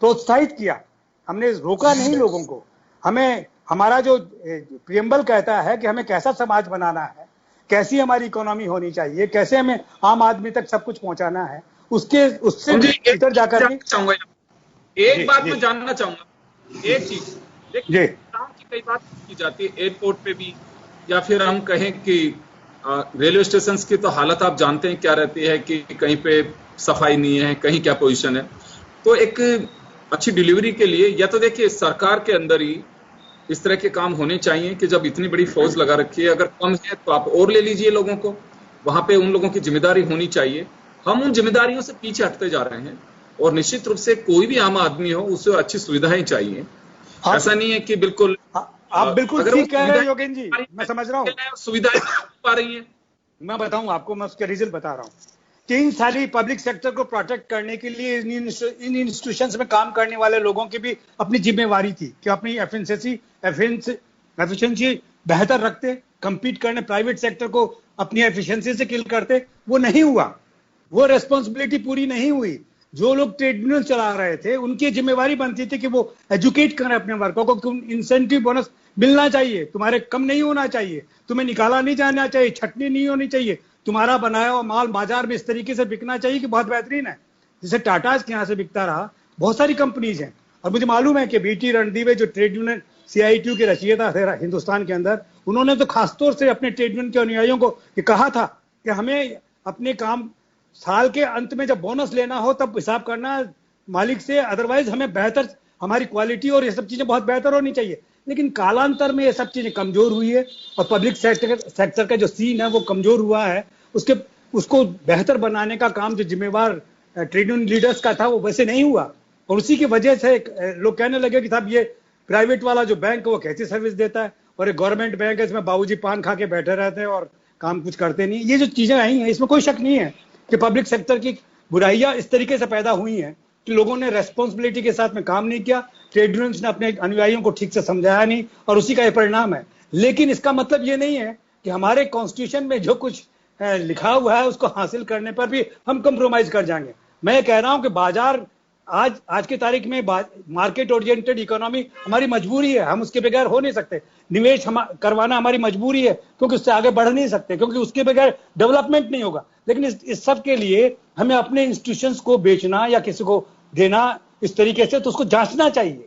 प्रोत्साहित किया, हमने रोका नहीं लोगों को। हमें, हमारा जो प्रियम्बल कहता है कि हमें कैसा समाज बनाना है, कैसी हमारी इकोनॉमी होनी चाहिए, कैसे हमें आम आदमी तक सब कुछ पहुंचाना है, उससे भीतर जाकर एक बात मैं जानना चाहूंगा, एक चीज देखिए, की कई बात की जाती है एयरपोर्ट पे भी, या फिर हम कहें कि रेलवे स्टेशन की तो हालत आप जानते हैं क्या रहती है कि कहीं पे सफाई नहीं है, कहीं क्या पोजीशन है। तो एक अच्छी डिलीवरी के लिए या तो देखिए सरकार के अंदर ही इस तरह के काम होने चाहिए कि जब इतनी बड़ी फौज लगा रखी है, अगर कम है तो आप और ले लीजिए लोगों को, वहां पे उन लोगों की जिम्मेदारी होनी चाहिए। हम उन जिम्मेदारियों से पीछे हटते जा रहे हैं और निश्चित रूप से कोई भी आम आदमी हो उसे अच्छी सुविधाएं चाहिए। ऐसा नहीं है कि बिल्कुल आप बिल्कुल ठीक कह रहे हैं योगेंद्र जी, मैं समझ रहा हूँ। सुविधाएं पा रही है, मैं बताऊं आपको, मैं उसके रीजन बता रहा हूँ। 3 साल पब्लिक सेक्टर को प्रोटेक्ट करने के लिए इन इंस्टीट्यूशंस में काम करने वाले लोगों की भी अपनी जिम्मेवारी थी कि अपनी एफिशिएंसी बेहतर रखते, compete करने, प्राइवेट सेक्टर को अपनी एफिशिएंसी से किल करते। वो नहीं हुआ, वो रेस्पॉन्सिबिलिटी पूरी नहीं हुई। जो लोग ट्रेड यूनियन चला रहे थे उनकी जिम्मेवारी बनती थी कि वो एजुकेट करें अपने वर्कर को, इंसेंटिव बोनस मिलना चाहिए, तुम्हारे कम नहीं होना चाहिए, तुम्हें निकाला नहीं जाना चाहिए, छटनी नहीं होनी चाहिए, तुम्हारा बनाया हुआ माल बाजार में इस तरीके से बिकना चाहिए कि बहुत बेहतरीन है। जैसे टाटा के यहाँ से बिकता रहा, बहुत सारी कंपनीज हैं। और मुझे मालूम है कि बीटी रणदीवे जो ट्रेड यूनियन CITU के रचयिता थे हिंदुस्तान के अंदर, उन्होंने तो खासतौर से अपने ट्रेड यूनियन के अनुयायियों को ये कहा था कि हमें अपने काम साल के अंत में जब बोनस लेना हो तब हिसाब करना मालिक से, अदरवाइज हमें बेहतर, हमारी क्वालिटी और ये सब चीजें बहुत बेहतर होनी चाहिए। लेकिन कालांतर में ये सब चीजें कमजोर हुई है और पब्लिक सेक्टर का जो सीन है वो कमजोर हुआ है। उसको बेहतर बनाने का काम जो जिम्मेवार ट्रेड यूनियन लीडर्स का था वो वैसे नहीं हुआ। और उसी की वजह से लोग कहने लगे कि साहब ये प्राइवेट वाला जो बैंक है वो कैसी सर्विस देता है, और एक गवर्नमेंट बैंक है इसमें बाबूजी पान खा के बैठे रहते हैं और काम कुछ करते नहीं। ये जो चीजें आई हैं इसमें कोई शक नहीं है कि पब्लिक सेक्टर की बुराइयां इस तरीके से पैदा हुई हैं कि लोगों ने रेस्पॉन्सिबिलिटी के साथ में काम नहीं किया, ट्रेड यूनियंस ने अपने अनुयायियों को ठीक से समझाया नहीं, और उसी का ये परिणाम है। लेकिन इसका मतलब ये नहीं है कि हमारे कॉन्स्टिट्यूशन में जो कुछ लिखा हुआ है उसको हासिल करने पर भी हम कंप्रोमाइज कर जाएंगे। मैं कह रहा हूं कि बाजार आज की तारीख में मार्केट ओरिएंटेड इकोनॉमी हमारी मजबूरी है, हम उसके बगैर हो नहीं सकते। निवेश करवाना हमारी मजबूरी है क्योंकि उससे आगे बढ़ नहीं सकते, क्योंकि उसके बगैर डेवलपमेंट नहीं होगा। लेकिन इस सब के लिए हमें अपने इंस्टीट्यूशंस को बेचना या किसी को देना इस तरीके से, तो उसको जांचना चाहिए।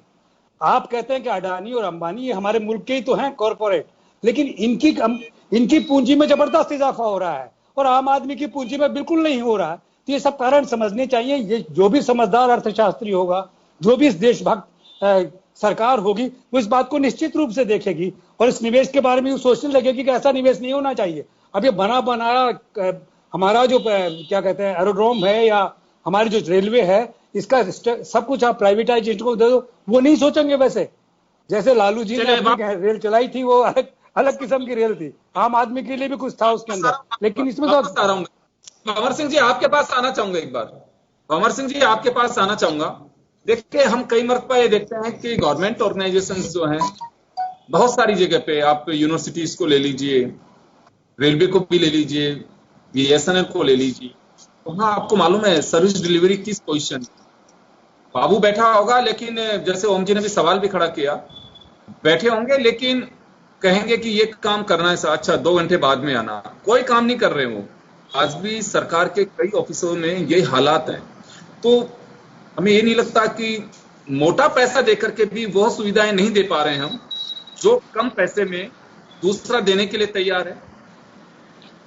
आप कहते हैं कि अडानी और अंबानी ये हमारे मुल्क के ही तो हैं कॉरपोरेट, लेकिन इनकी पूंजी में जबरदस्त इजाफा हो रहा है और आम आदमी की पूंजी में बिल्कुल नहीं हो रहा। तो ये सब कारण समझने चाहिए। ये जो भी समझदार अर्थशास्त्री होगा, जो भी इस देशभक्त सरकार होगी, वो इस बात को निश्चित रूप से देखेगी और इस निवेश के बारे में सोचने लगेगी कि ऐसा निवेश नहीं होना चाहिए। अब ये बना बनाया हमारा जो क्या कहते हैं एरोड्रोम है या हमारी जो रेलवे है, इसका सब कुछ आप प्राइवेटाइजेशन को दे दो, वो नहीं सोचेंगे। वैसे जैसे लालू जी ने रेल चलाई थी वो अलग किस्म की रेल थी, आम आदमी के लिए भी कुछ था उसके अंदर, लेकिन इसमें तो भंवर सिंह जी आपके पास आना चाहूंगा एक बार। भंवर सिंह जी आपके पास आना चाहूंगा। देखिए हम कई मरतबा ये देखते हैं कि गवर्नमेंट ऑर्गेनाइजेशंस जो हैं बहुत सारी जगह पे, आप यूनिवर्सिटीज को ले लीजिए, रेलवे को भी ले लीजिए, BSNL को ले लीजिए, वहां आपको मालूम है सर्विस डिलीवरी किस पोजीशन, बाबू बैठा होगा, लेकिन जैसे ओम जी ने भी सवाल भी खड़ा किया, बैठे होंगे लेकिन कहेंगे कि ये काम करना है, अच्छा 2 घंटे बाद में आना, कोई काम नहीं कर रहे हो। आज भी सरकार के कई ऑफिसों में यही हालात है। तो हमें ये नहीं लगता कि मोटा पैसा देकर के भी वो सुविधाएं नहीं दे पा रहे हैं हम, जो कम पैसे में दूसरा देने के लिए तैयार है।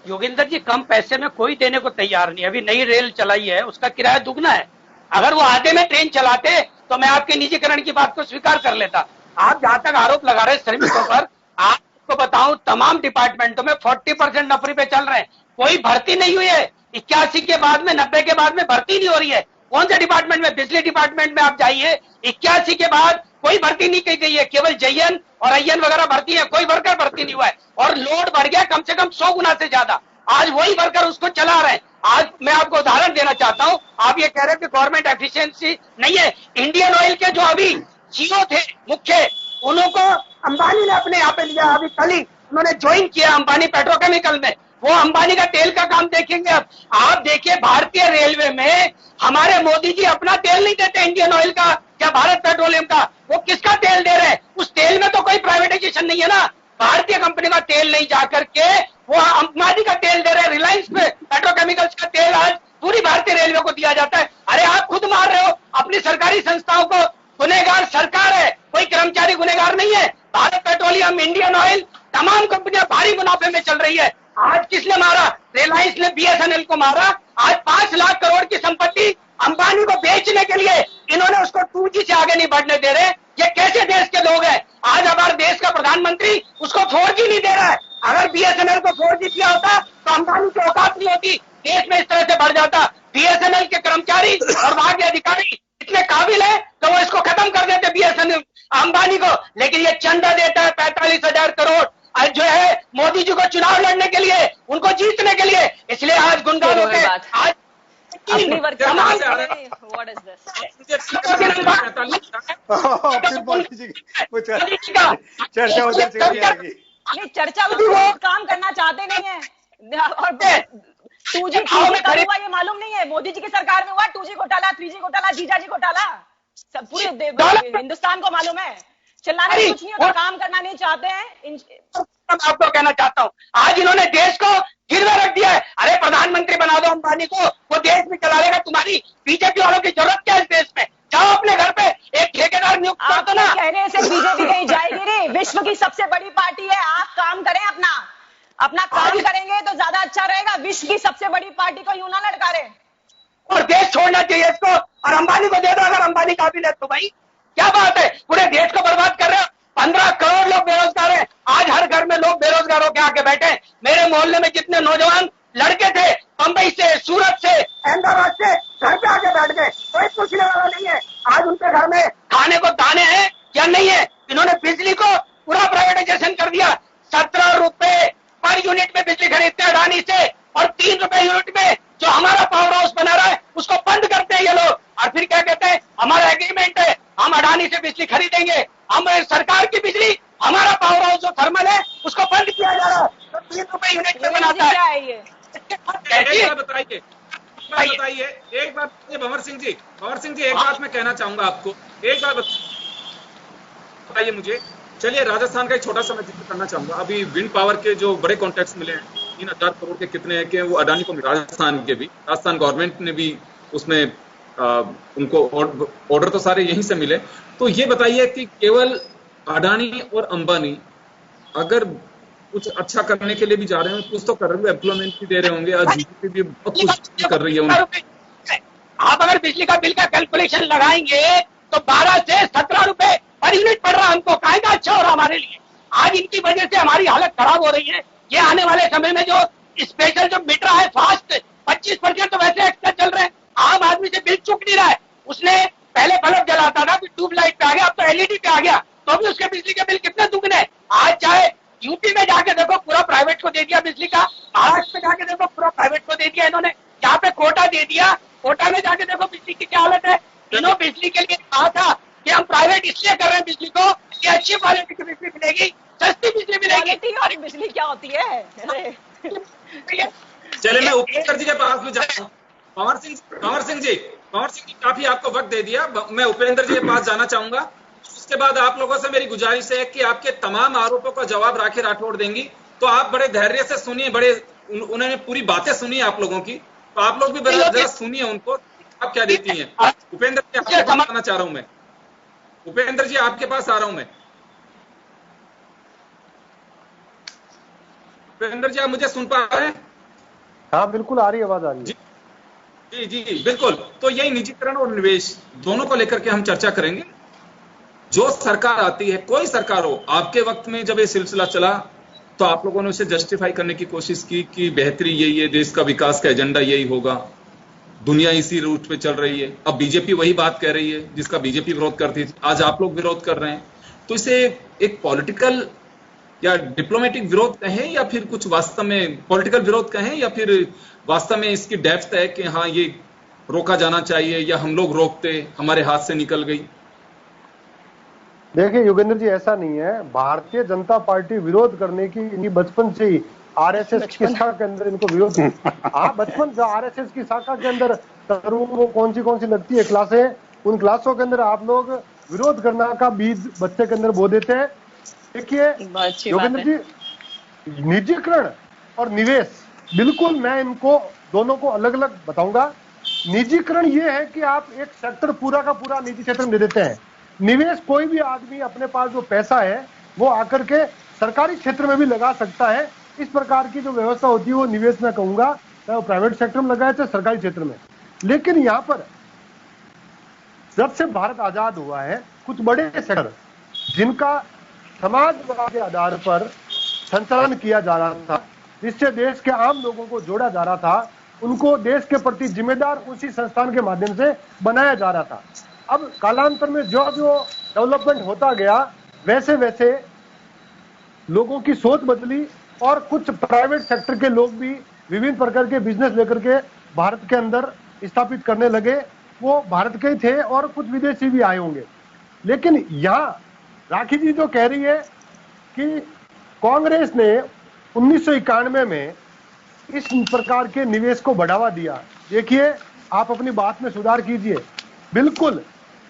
योगेंद्र जी, कम पैसे में कोई देने को तैयार नहीं। अभी नई रेल चलाई है, उसका किराया दुगना है। अगर वो आधे में ट्रेन चलाते तो मैं आपके निजीकरण की बात को स्वीकार कर लेता। आप जहां तक आरोप लगा रहे श्रमिकों पर, आपको बताऊं तमाम डिपार्टमेंटों में 40% नौकरी पे चल रहे हैं, कोई भर्ती नहीं हुई है। 81 के बाद में, 90 के बाद में भर्ती नहीं हो रही है। कौन से डिपार्टमेंट में? बिजली डिपार्टमेंट में आप जाइए, 81 के बाद कोई भर्ती नहीं की गई है, केवल JN और IN वगैरह भर्ती है, कोई वर्कर भर्ती नहीं हुआ है। और लोड बढ़ गया कम से कम 100 गुना से ज्यादा। आज वही वर्कर उसको चला रहे हैं। आज मैं आपको उदाहरण देना चाहता हूं। आप ये कह रहे हैं कि गवर्नमेंट एफिशिएंसी नहीं है। इंडियन ऑयल के जो अभी CEO थे मुख्य, उनको अंबानी ने अपने यहाँ पे लिया। अभी कल ही उन्होंने ज्वाइन किया अंबानी पेट्रोकेमिकल में। वो अंबानी का तेल का काम देखेंगे। अब आप देखिए भारतीय रेलवे में हमारे मोदी जी अपना तेल नहीं देते इंडियन ऑयल का या भारत पेट्रोलियम का, वो किसका तेल दे रहे हैं? उस तेल में तो कोई प्राइवेटाइजेशन नहीं है ना। भारतीय कंपनी का तेल नहीं जाकर के वो अंबानी का तेल दे रहे हैं। रिलायंस पे पेट्रोकेमिकल्स का तेल आज पूरी भारतीय रेलवे को दिया जाता है। अरे आप खुद मार रहे हो अपनी सरकारी संस्थाओं को। गुनहगार सरकार है, कोई कर्मचारी गुनहगार नहीं है। भारत पेट्रोलियम, इंडियन ऑयल, तमाम कंपनियां भारी मुनाफे में चल रही है। आज किसने मारा? रिलायंस ने BSNL को मारा। आज 5 लाख करोड़ की संपत्ति अंबानी को बेचने के लिए इन्होंने उसको 2G से आगे नहीं बढ़ने दे रहे। ये कैसे देश के लोग हैं? आज हमारे देश का प्रधानमंत्री उसको 4G नहीं दे रहा है। अगर BSNL को 4G दिया होता तो अंबानी की औकात नहीं होती, देश में इस तरह से बढ़ जाता। BSNL के कर्मचारी और वहां के अधिकारी इतने काबिल है तो वो इसको खत्म कर देते BSNL अंबानी को, लेकिन ये चंदा देता है 45,000 करोड़ आज जो है मोदी जी को चुनाव लड़ने के लिए, उनको जीतने के लिए। इसलिए आज गुंडा लोग आज अपनी वर्क व्हाट इज दिस चर्चा उधर चली जाएगी। नहीं, चर्चा वो काम करना चाहते नहीं है। और 2G कब हुआ ये मालूम नहीं है। मोदी जी की सरकार में हुआ 2G घोटाला, 3G घोटाला, जीजाजी घोटाला, सब पूरे हिंदुस्तान को मालूम है। चिल्लाने में कुछ नहीं होता, काम करना नहीं चाहते हैं। आपको कहना चाहता हूँ, आज इन्होंने देश को गिरवे रख दिया है। अरे प्रधानमंत्री बना दो अंबानी को, वो देश में चला लेगा। तुम्हारी बीजेपी वालों की जरूरत क्या है इस देश में? जाओ अपने घर पे एक ठेकेदार नियुक्त कर दो ना। कहने से बीजेपी कहीं जाएगी नहीं, विश्व की सबसे बड़ी पार्टी है। आप काम करें, अपना काम करेंगे तो ज्यादा अच्छा रहेगा। विश्व की सबसे बड़ी पार्टी को यूं ना लड़कारे और देश छोड़ना चाहिए इसको, और अंबानी को दे दो अगर अंबानी काबिल है तो। भाई क्या बात है, पूरे देश को बर्बाद कर रहे हो। 15 करोड़ लोग बेरोजगार हैं। आज हर घर में लोग बेरोजगार होकर आके बैठे। मेरे मोहल्ले में जितने नौजवान लड़के थे बंबई से, सूरत से, अहमदाबाद से, घर पे आके बैठ गए। कोई पूछने वाला नहीं है आज उनके घर में खाने को दाने हैं या नहीं है। इन्होंने बिजली को पूरा प्राइवेटाइजेशन कर दिया। 17 रुपए पर यूनिट में बिजली खरीदते हैं अडानी से, और 3 रुपए यूनिट में जो हमारा पावर हाउस बना रहा है उसको बंद करते हैं ये लोग। और फिर क्या कहते हैं, हमारा एग्रीमेंट है, हम अडानी से बिजली खरीदेंगे। हम सरकार की बिजली, हमारा पावर हाउस जो थर्मल है उसको बंद किया जा रहा है, तो 3 रुपए यूनिट में बनाता है। बताइए एक बात, भंवर सिंह जी, एक बात मैं कहना चाहूंगा आपको। एक बात बताइए मुझे। चलिए राजस्थान का एक छोटा सा मैं जिक्र करना चाहूंगा। अभी विंड पावर के जो बड़े कॉन्ट्रैक्ट्स मिले हैं 3,000 करोड़ के कितने हैं कि वो अडानी को, राजस्थान गवर्नमेंट ने भी उसमें उनको ऑर्डर तो सारे यहीं से मिले। तो ये बताइए कि केवल अडानी और अंबानी अगर कुछ अच्छा करने के लिए भी जा रहे हैं, कुछ तो कर रहे हैं, एम्प्लॉयमेंट भी दे रहे होंगे, आज जीडीपी भी बहुत कुछ कर रही है। आप अगर बिजली का बिल का कैलकुलेशन लगाएंगे तो 12 से 17 रुपए पर यूनिट पड़ रहा है हमको। कायदा अच्छा हो रहा हमारे लिए। आज इनकी वजह से हमारी हालत खराब हो रही है। ये आने वाले समय में जो स्पेशल जो मीटर है फास्ट 25% तो वैसे एक्स्ट्रा चल रहे हैं। आम आदमी से बिल चुक नहीं रहा है। उसने पहले बल्ब जलाता था, फिर ट्यूबलाइट पे आ गया, अब तो LED पे आ गया, तो भी उसके बिजली के बिल कितने दुगने। आज चाहे यूपी में जाके देखो पूरा प्राइवेट को दे दिया बिजली का, महाराष्ट्र में जाके देखो पूरा प्राइवेट को दे दिया इन्होंने। यहाँ पे कोटा दे दिया, कोटा में जाके देखो बिजली की क्या हालत है। तीनों बिजली के लिए कहा था कि हम प्राइवेट इसलिए कर रहे हैं बिजली को कि अच्छी क्वालिटी की बिजली मिलेगी, सस्ती बिजली मिलेगी। और बिजली क्या होती है? चले मैं उपेंद्र जी के पास में जाता हूँ। भंवर सिंह जी काफी आपको वक्त दे दिया। मैं उपेंद्र जी के पास जाना चाहूंगा। उसके बाद आप लोगों से मेरी गुजारिश है कि आपके तमाम आरोपों का जवाब राखी राठौड़ देंगी, तो आप बड़े धैर्य से सुनिए। उन्होंने पूरी बातें सुनी आप लोगों की, तो आप लोग भी जरा सुनिए उनको, आप क्या देती हैं। उपेंद्र जी आपके पास आना चाह रहा हूं मैं। उपेंद्र जी आपके पास आ रहा हूं मैं। उपेंद्र जी आप मुझे सुन पा रहे हैं? हाँ बिल्कुल आ रही है, आवाज आ रही है। जी बिल्कुल। तो यही निजीकरण और निवेश दोनों को लेकर के हम चर्चा करेंगे। जो सरकार आती है, कोई सरकार हो, आपके वक्त में जब ये सिलसिला चला तो आप लोगों ने उसे जस्टिफाई करने की कोशिश की कि बेहतरी यही है, देश का विकास का एजेंडा यही होगा, दुनिया इसी रूट पे चल रही है। अब बीजेपी वही बात कह रही है जिसका बीजेपी विरोध करती थी, आज आप लोग विरोध कर रहे हैं। तो इसे एक पॉलिटिकल या डिप्लोमेटिक विरोध कहें या फिर कुछ वास्तव में पॉलिटिकल विरोध कहें, या फिर वास्तव में इसकी डेप्थ है कि हाँ ये रोका जाना चाहिए या हम लोग रोकते, हमारे हाथ से निकल गई। देखिए योगेंद्र जी, ऐसा नहीं है। भारतीय जनता पार्टी विरोध करने की इनकी बचपन से ही आरएसएस की शाखा के अंदर इनको विरोध आप बचपन से आरएसएस की शाखा के अंदर को कौन सी लगती है क्लासें, उन क्लासों के अंदर आप लोग विरोध करना का बीज बच्चे के अंदर बो देते हैं। देखिए योगेंद्र जी, निजीकरण और निवेश, बिल्कुल मैं इनको दोनों को अलग अलग बताऊंगा। निजीकरण ये है कि आप एक सेक्टर पूरा का पूरा निजी क्षेत्र में दे देते हैं। निवेश कोई भी आदमी अपने पास जो पैसा है वो आकर के सरकारी क्षेत्र में भी लगा सकता है। इस प्रकार की जो व्यवस्था होती है वो निवेश मैं कहूंगा, चाहे वो प्राइवेट सेक्टर में लगाए चाहे सरकारी क्षेत्र में। लेकिन यहाँ पर जब से भारत आजाद हुआ है कुछ बड़े सेक्टर जिनका समाजवाद के आधार पर संचालन किया जा रहा था, जिससे देश के आम लोगों को जोड़ा जा रहा था, उनको देश के प्रति जिम्मेदार उसी संस्थान के माध्यम से बनाया जा रहा था। अब कालांतर में जो जो डेवलपमेंट होता गया, वैसे वैसे लोगों की सोच बदली और कुछ प्राइवेट सेक्टर के लोग भी विभिन्न प्रकार के बिजनेस लेकर के भारत के अंदर स्थापित करने लगे। वो भारत के ही थे और कुछ विदेशी भी आए होंगे। लेकिन यहाँ राखी जी जो कह रही है कि कांग्रेस ने 1991 में इस प्रकार के निवेश को बढ़ावा दिया, देखिए आप अपनी बात में सुधार कीजिए। बिल्कुल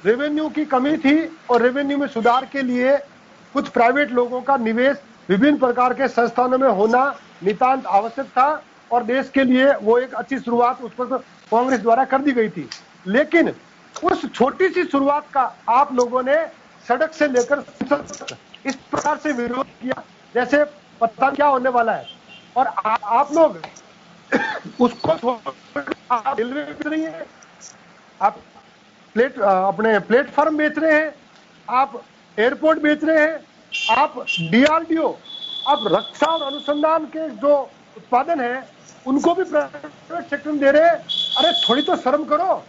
रेवेन्यू की कमी थी और रेवेन्यू में सुधार के लिए कुछ प्राइवेट लोगों का निवेश विभिन्न प्रकार के संस्थानों में होना नितांत आवश्यक था और देश के लिए वो एक अच्छी शुरुआत उस पर कांग्रेस द्वारा कर दी गई थी। लेकिन उस छोटी सी शुरुआत का आप लोगों ने सड़क से लेकर इस प्रकार से विरोध किया जैसे पता क्या होने वाला है। और आप लोग उसको आप रेलवे बेच रही है, आप अपने प्लेटफॉर्म बेच रहे हैं, आप एयरपोर्ट बेच रहे हैं, आप डीआरडीओ, आप रक्षा और अनुसंधान के जो उत्पादन है उनको भी प्राइवेट सेक्टर में दे रहे हैं। अरे थोड़ी तो शर्म करो।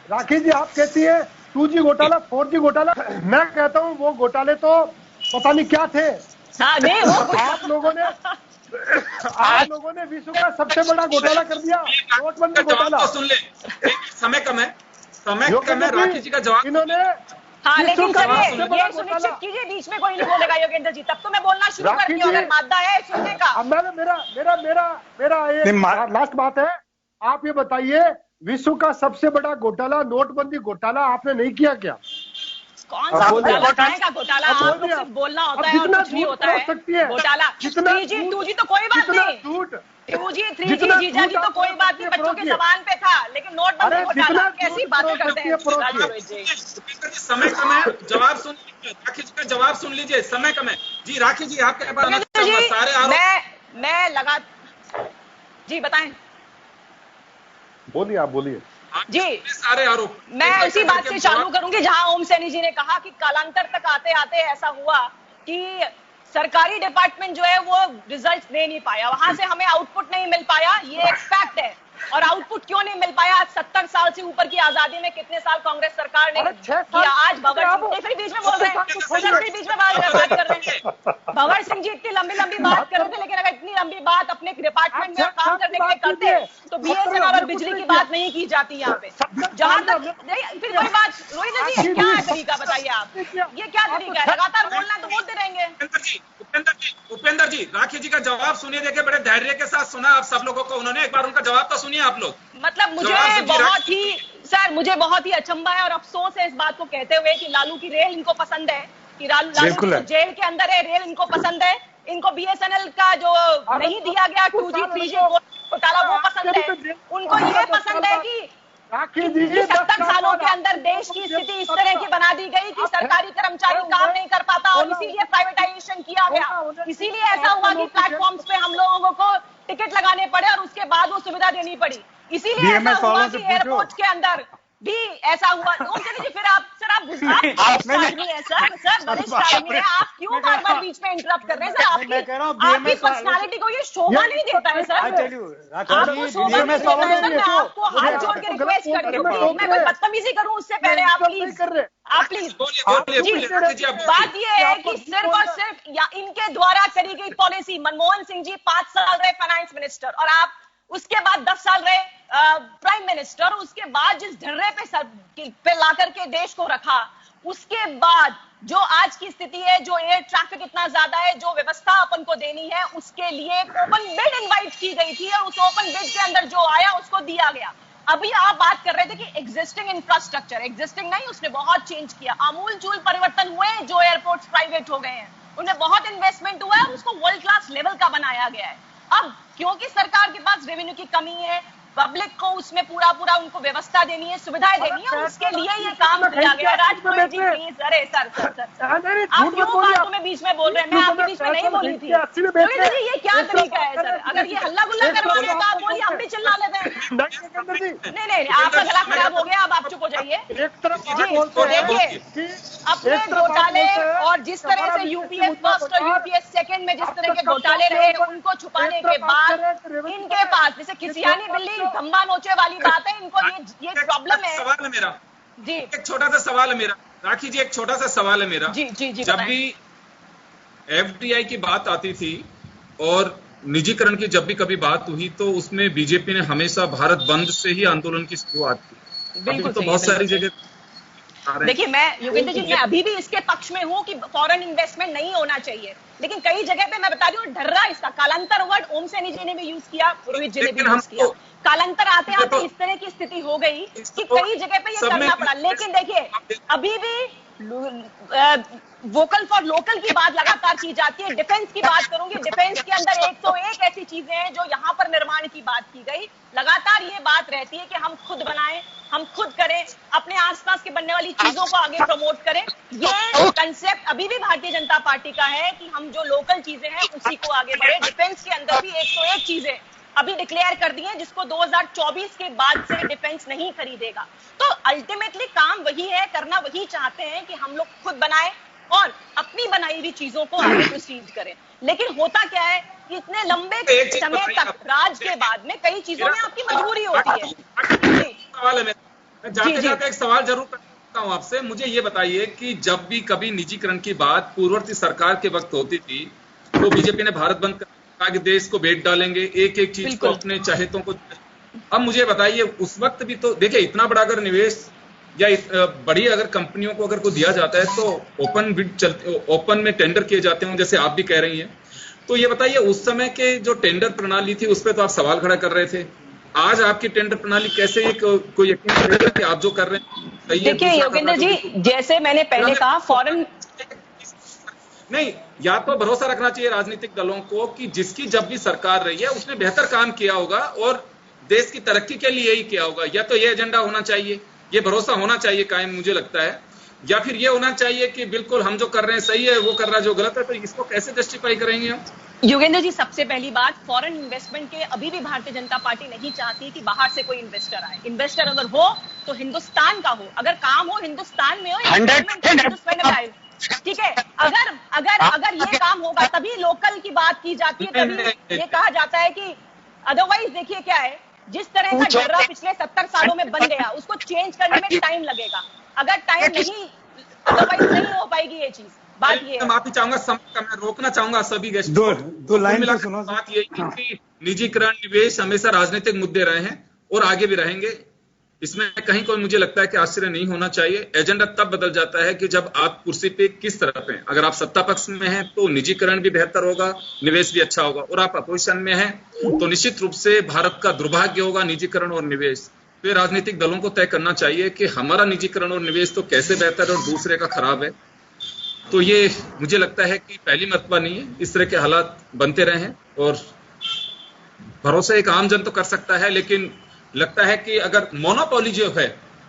राखी जी आप कहती है 2G घोटाला 4G घोटाला, मैं कहता हूं वो घोटाले तो पता नहीं क्या थे। आप लोगों ने विश्व का सबसे बड़ा घोटाला कर दिया, नोटबंदी घोटाला। सुन ले, समय कम है राखी जी का जवाब इन्होंने। हाँ लेकिन चलिए ये सुनिश्चित कीजिए बीच में कोई नहीं बोलेगा योगेंद्र जी, तब तो मैं बोलना शुरू करती हूँ अगर मादा है सुनने का। मेरा लास्ट बात है, आप ये बताइए विश्व का सबसे बड़ा घोटाला नोटबंदी घोटाला आपने नहीं किया क्या? कौन सा घोटाला का घोटाला? आप लोग सिर्फ बोलना होता है और कुछ नहीं होता है घोटाला। 2G तो कोई बात नहीं, 2G 3G जीजा जी तो कोई बात नहीं, बच्चों के जबान पे था, लेकिन नोटबंदी घोटाला कैसी बातें करते हैं? समय कम है, जवाब सुन लीजिए, राखी जी का जवाब सुन लीजिए, समय कम है। जी राखी जी आपके पास सारे आरोप मैं लगा जी बताएं। बोलिए, आप बोलिए जी। सारे आरोप मैं उसी बात से चालू करूंगी जहां ओम सैनी जी ने कहा कि कालांतर तक आते आते ऐसा हुआ कि सरकारी डिपार्टमेंट जो है वो रिजल्ट्स दे नहीं पाया, वहां से हमें आउटपुट नहीं मिल पाया, ये एक फैक्ट है। और आउटपुट क्यों नहीं मिल पाया? आज 70 साल से ऊपर की आजादी में कितने साल कांग्रेस सरकार ने किया? आज भगत सिंह फिर बीच में बोल रहे हैं, बीच में बात कर रहे हैं। भगत सिंह जी इतनी लंबी बात कर रहे थे, लेकिन अगर इतनी लंबी बात अपने डिपार्टमेंट में काम करने के लिए करते तो BSNL और बिजली की बात नहीं की जाती यहाँ पे। जहां तक फिर कोई बात, रोहित जी क्या है तरीका बताइए आप, ये क्या तरीका है? लगातार बोलना तो बोलते रहेंगे। उपेंद्र जी राखी जी का जवाब सुनिए, देखिए बड़े धैर्य के साथ सुना आप सब लोगों को, उन्होंने एक बार उनका जवाब तो सुनिए आप लोग। मतलब मुझे बहुत ही अचंभा है और अफसोस है इस बात को कहते हुए कि लालू की रेल इनको पसंद है, कि लालू जेल के अंदर है, रेल इनको पसंद है, इनको BSNL का जो नहीं दिया गया 2G 3G घोटाला वो पसंद है, उनको ये पसंद है कि 70 सालों के अंदर देश की स्थिति इस तरह की बना दी गई कि सरकारी कर्मचारी काम नहीं कर पाता और इसीलिए प्राइवेटाइजेशन किया गया। इसीलिए ऐसा हुआ कि प्लेटफॉर्म्स पे हम लोगों को टिकट लगाने पड़े और उसके बाद वो सुविधा देनी पड़ी। इसीलिए ऐसा हुआ कि एयरपोर्ट के अंदर भी ऐसा हुआ। फिर आप वरिष्ठ आदमी है सर, वरिष्ठ आदमी है, आप क्यों बार बीच में इंटरप्ट कर रहे हैं सर? आपकी पर्सनालिटी को ये शोभा नहीं देता है सर, आपको शोभा नहीं देता है सर। मैं आपको हाथ जोड़ के रिक्वेस्ट कर रही हूँ, मैं कोई बदतमीजी करूँ उससे पहले आप प्लीज बात ये है कि सिर्फ और सिर्फ इनके द्वारा करी गई पॉलिसी, मनमोहन सिंह जी 5 साल रहे फाइनेंस मिनिस्टर और आप उसके बाद 10 साल रहे प्राइम मिनिस्टर, उसके बाद जिस ढर्रे पे लाकर के देश को रखा, उसके बाद जो आज की स्थिति है, जो एयर ट्रैफिक इतना ज्यादा है, जो व्यवस्था अपन को देनी है, उसके लिए एक ओपन बिड इनवाइट की गई थी और उस ओपन बिड के अंदर जो आया उसको दिया गया। अभी आप बात कर रहे थे कि एग्जिस्टिंग इंफ्रास्ट्रक्चर, एग्जिस्टिंग नहीं, उसने बहुत चेंज किया, आमूल चूल परिवर्तन हुए, जो एयरपोर्ट्स प्राइवेट हो गए हैं, उनमें बहुत इन्वेस्टमेंट हुआ है, उसको वर्ल्ड क्लास लेवल का बनाया गया है। अब क्योंकि सरकार के पास रेवेन्यू की कमी है, पब्लिक को उसमें पूरा उनको व्यवस्था देनी है, सुविधाएं देनी है, उसके लिए ये काम किया गया। राजपुरोहित जी प्लीज, अरे सर आप क्यों बातों में बीच में बोल रहे हैं? मैं आपके बीच में नहीं बोली थी। ये क्या तरीका है सर? अगर ये हल्ला गुल्ला करवाने का आप बोलिए, हम भी चिल्ला लेते हैं। नहीं, आपका गला खराब हो गया, अब आप चुप हो जाइए। देखिए अपने घोटाले और जिस तरह से यूपीएस फर्स्ट और यूपीएस सेकंड में जिस तरह के घोटाले रहे, उनको छुपाने के बाद इनके पास जैसे किसियानी बिल्ली धम्बा नोचे वाली बात है, इनको ये प्रॉब्लम है। सवाल है मेरा जी, एक छोटा सा सवाल है मेरा, राखी जी एक छोटा सा सवाल है मेरा। जी जब भी एफडीआई की बात आती थी और निजीकरण की जब भी कभी बात हुई, तो उसमें बीजेपी ने हमेशा भारत बंद से ही आंदोलन की शुरुआत की। बिल्कुल तो बहुत सारी जगह देखिए, मैं योगेंद्र जी मैं अभी भी इसके पक्ष में हूं कि फॉरेन इन्वेस्टमेंट नहीं होना चाहिए, लेकिन कई जगह पे मैं बता रही हूँ ढर्रा, इसका कालांतर वर्ड ओम सैनी जी ने भी यूज किया, पुरोहित जी ने भी यूज किया। कालांतर आते आते इस तरह की स्थिति हो गई कि कई जगह पे ये करना पड़ा। लेकिन देखिए अभी भी वोकल फॉर लोकल की बात लगातार की जाती है। डिफेंस की बात करूंगी, डिफेंस के अंदर 101 ऐसी चीजें हैं जो यहाँ पर निर्माण की बात की गई। लगातार ये बात रहती है कि हम खुद बनाएं, हम खुद करें, अपने आसपास के बनने वाली चीजों को आगे प्रमोट करें। ये कंसेप्ट अभी भी भारतीय जनता पार्टी का है कि हम जो लोकल चीजें हैं उसी को आगे बढ़े। डिफेंस के अंदर भी 101 चीजें अभी डिक्लेयर कर दी है, जिसको 2024 के बाद से डिफेंस नहीं खरीदेगा। तो अल्टीमेटली काम वही है, करना वही चाहते हैं कि हम लोग खुद बनाएं और अपनी बनाई हुई चीजों को आगे प्रोसीड करें। लेकिन होता क्या है कि इतने लंबे समय तक राज के बाद में कई चीजों में आपकी मजबूरी होती है। सवाल है मेरा, जाते जाते एक सवाल जरूर करता हूं आपसे। मुझे ये बताइए कि जब भी कभी निजीकरण की बात पूर्ववर्ती सरकार के वक्त होती थी, तो बीजेपी ने भारत बंद कर कि देश को भेंट डालेंगे, एक एक चीज को अपने चाहतों को। अब मुझे बताइए, उस वक्त भी तो देखिए इतना बड़ा अगर निवेश या बड़ी अगर कंपनियों को अगर को दिया जाता है तो ओपन बिड चलते, ओपन में टेंडर किए जाते हैं, जैसे आप भी कह रही हैं। तो ये बताइए उस समय के जो टेंडर प्रणाली थी उस पर तो आप सवाल खड़ा कर रहे थे। आज आपकी टेंडर प्रणाली कैसे कोई यकीन करेगा कि आप जो कर रहे हैं? देखिए योगेंद्र जी, जैसे मैंने पहले कहा, फॉरेन नहीं, या तो भरोसा रखना चाहिए राजनीतिक दलों को कि जिसकी जब भी सरकार रही है उसने बेहतर काम किया होगा और देश की तरक्की के लिए ही किया होगा। या तो ये एजेंडा होना चाहिए, ये भरोसा होना चाहिए कायम, मुझे लगता है, या फिर ये होना चाहिए कि बिल्कुल हम जो कर रहे हैं सही है, वो कर रहा है जो गलत है। तो इसको कैसे जस्टिफाई करेंगे हम? योगेंद्र जी, सबसे पहली बात, फॉरेन इन्वेस्टमेंट के अभी भी भारतीय जनता पार्टी नहीं चाहती कि बाहर से कोई इन्वेस्टर आए। इन्वेस्टर अगर हो तो हिंदुस्तान का हो, अगर काम हो हिंदुस्तान में हो, ठीक है। अगर ये काम होगा तभी लोकल की बात की जाती है, तभी ये कहा जाता है कि अदरवाइज देखिए क्या है, जिस तरह का ढर्रा पिछले 70 सालों में बन गया उसको चेंज करने में टाइम लगेगा। अगर टाइम नहीं, अदरवाइज नहीं हो पाएगी ये चीज। बात ये है, माफी चाहूंगा, समय का मैं रोकना चाहूंगा सभी गेस्ट। दो लाइन तो सुनो। बात यही कि निजीकरण, निवेश हमेशा राजनीतिक मुद्दे रहे हैं और आगे भी रहेंगे। इसमें कहीं कोई मुझे लगता है कि आश्चर्य नहीं होना चाहिए। एजेंडा तब बदल जाता है कि जब आप कुर्सी पे किस तरफ हैं। अगर आप सत्ता पक्ष में हैं तो निजीकरण भी बेहतर होगा, निवेश भी अच्छा होगा, और आप अपोजिशन में हैं तो निश्चित रूप से भारत का दुर्भाग्य होगा निजीकरण और निवेश। तो ये राजनीतिक दलों को तय करना चाहिए कि हमारा निजीकरण और निवेश तो कैसे बेहतर है और दूसरे का खराब है। तो ये मुझे लगता है कि पहली मर्तबा नहीं है, इस तरह के हालात बनते रहे हैं। और भरोसा एक आम जन तो कर सकता है, लेकिन लगता है कि अगर मोनोपोली जो है,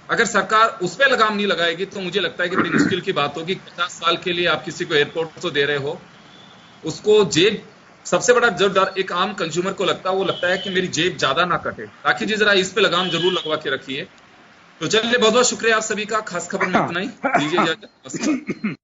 अगर सरकार उस पर लगाम नहीं लगाएगी तो मुझे लगता है कि बड़ी मुश्किल की बात होगी। 50 साल के लिए आप किसी को एयरपोर्ट तो दे रहे हो, उसको जेब, सबसे बड़ा जो डर एक आम कंज्यूमर को लगता है वो लगता है कि मेरी जेब ज्यादा ना कटे। राखी जी जरा इस पे लगाम जरूर लगवा के रखिए। तो चलिए, बहुत बहुत शुक्रिया आप सभी का। खास खबर में इतना ही, दीजिए इजाजत।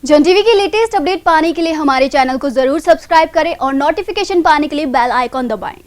जन टीवी की लेटेस्ट अपडेट पाने के लिए हमारे चैनल को जरूर सब्सक्राइब करें और नोटिफिकेशन पाने के लिए बेल आइकॉन दबाएं।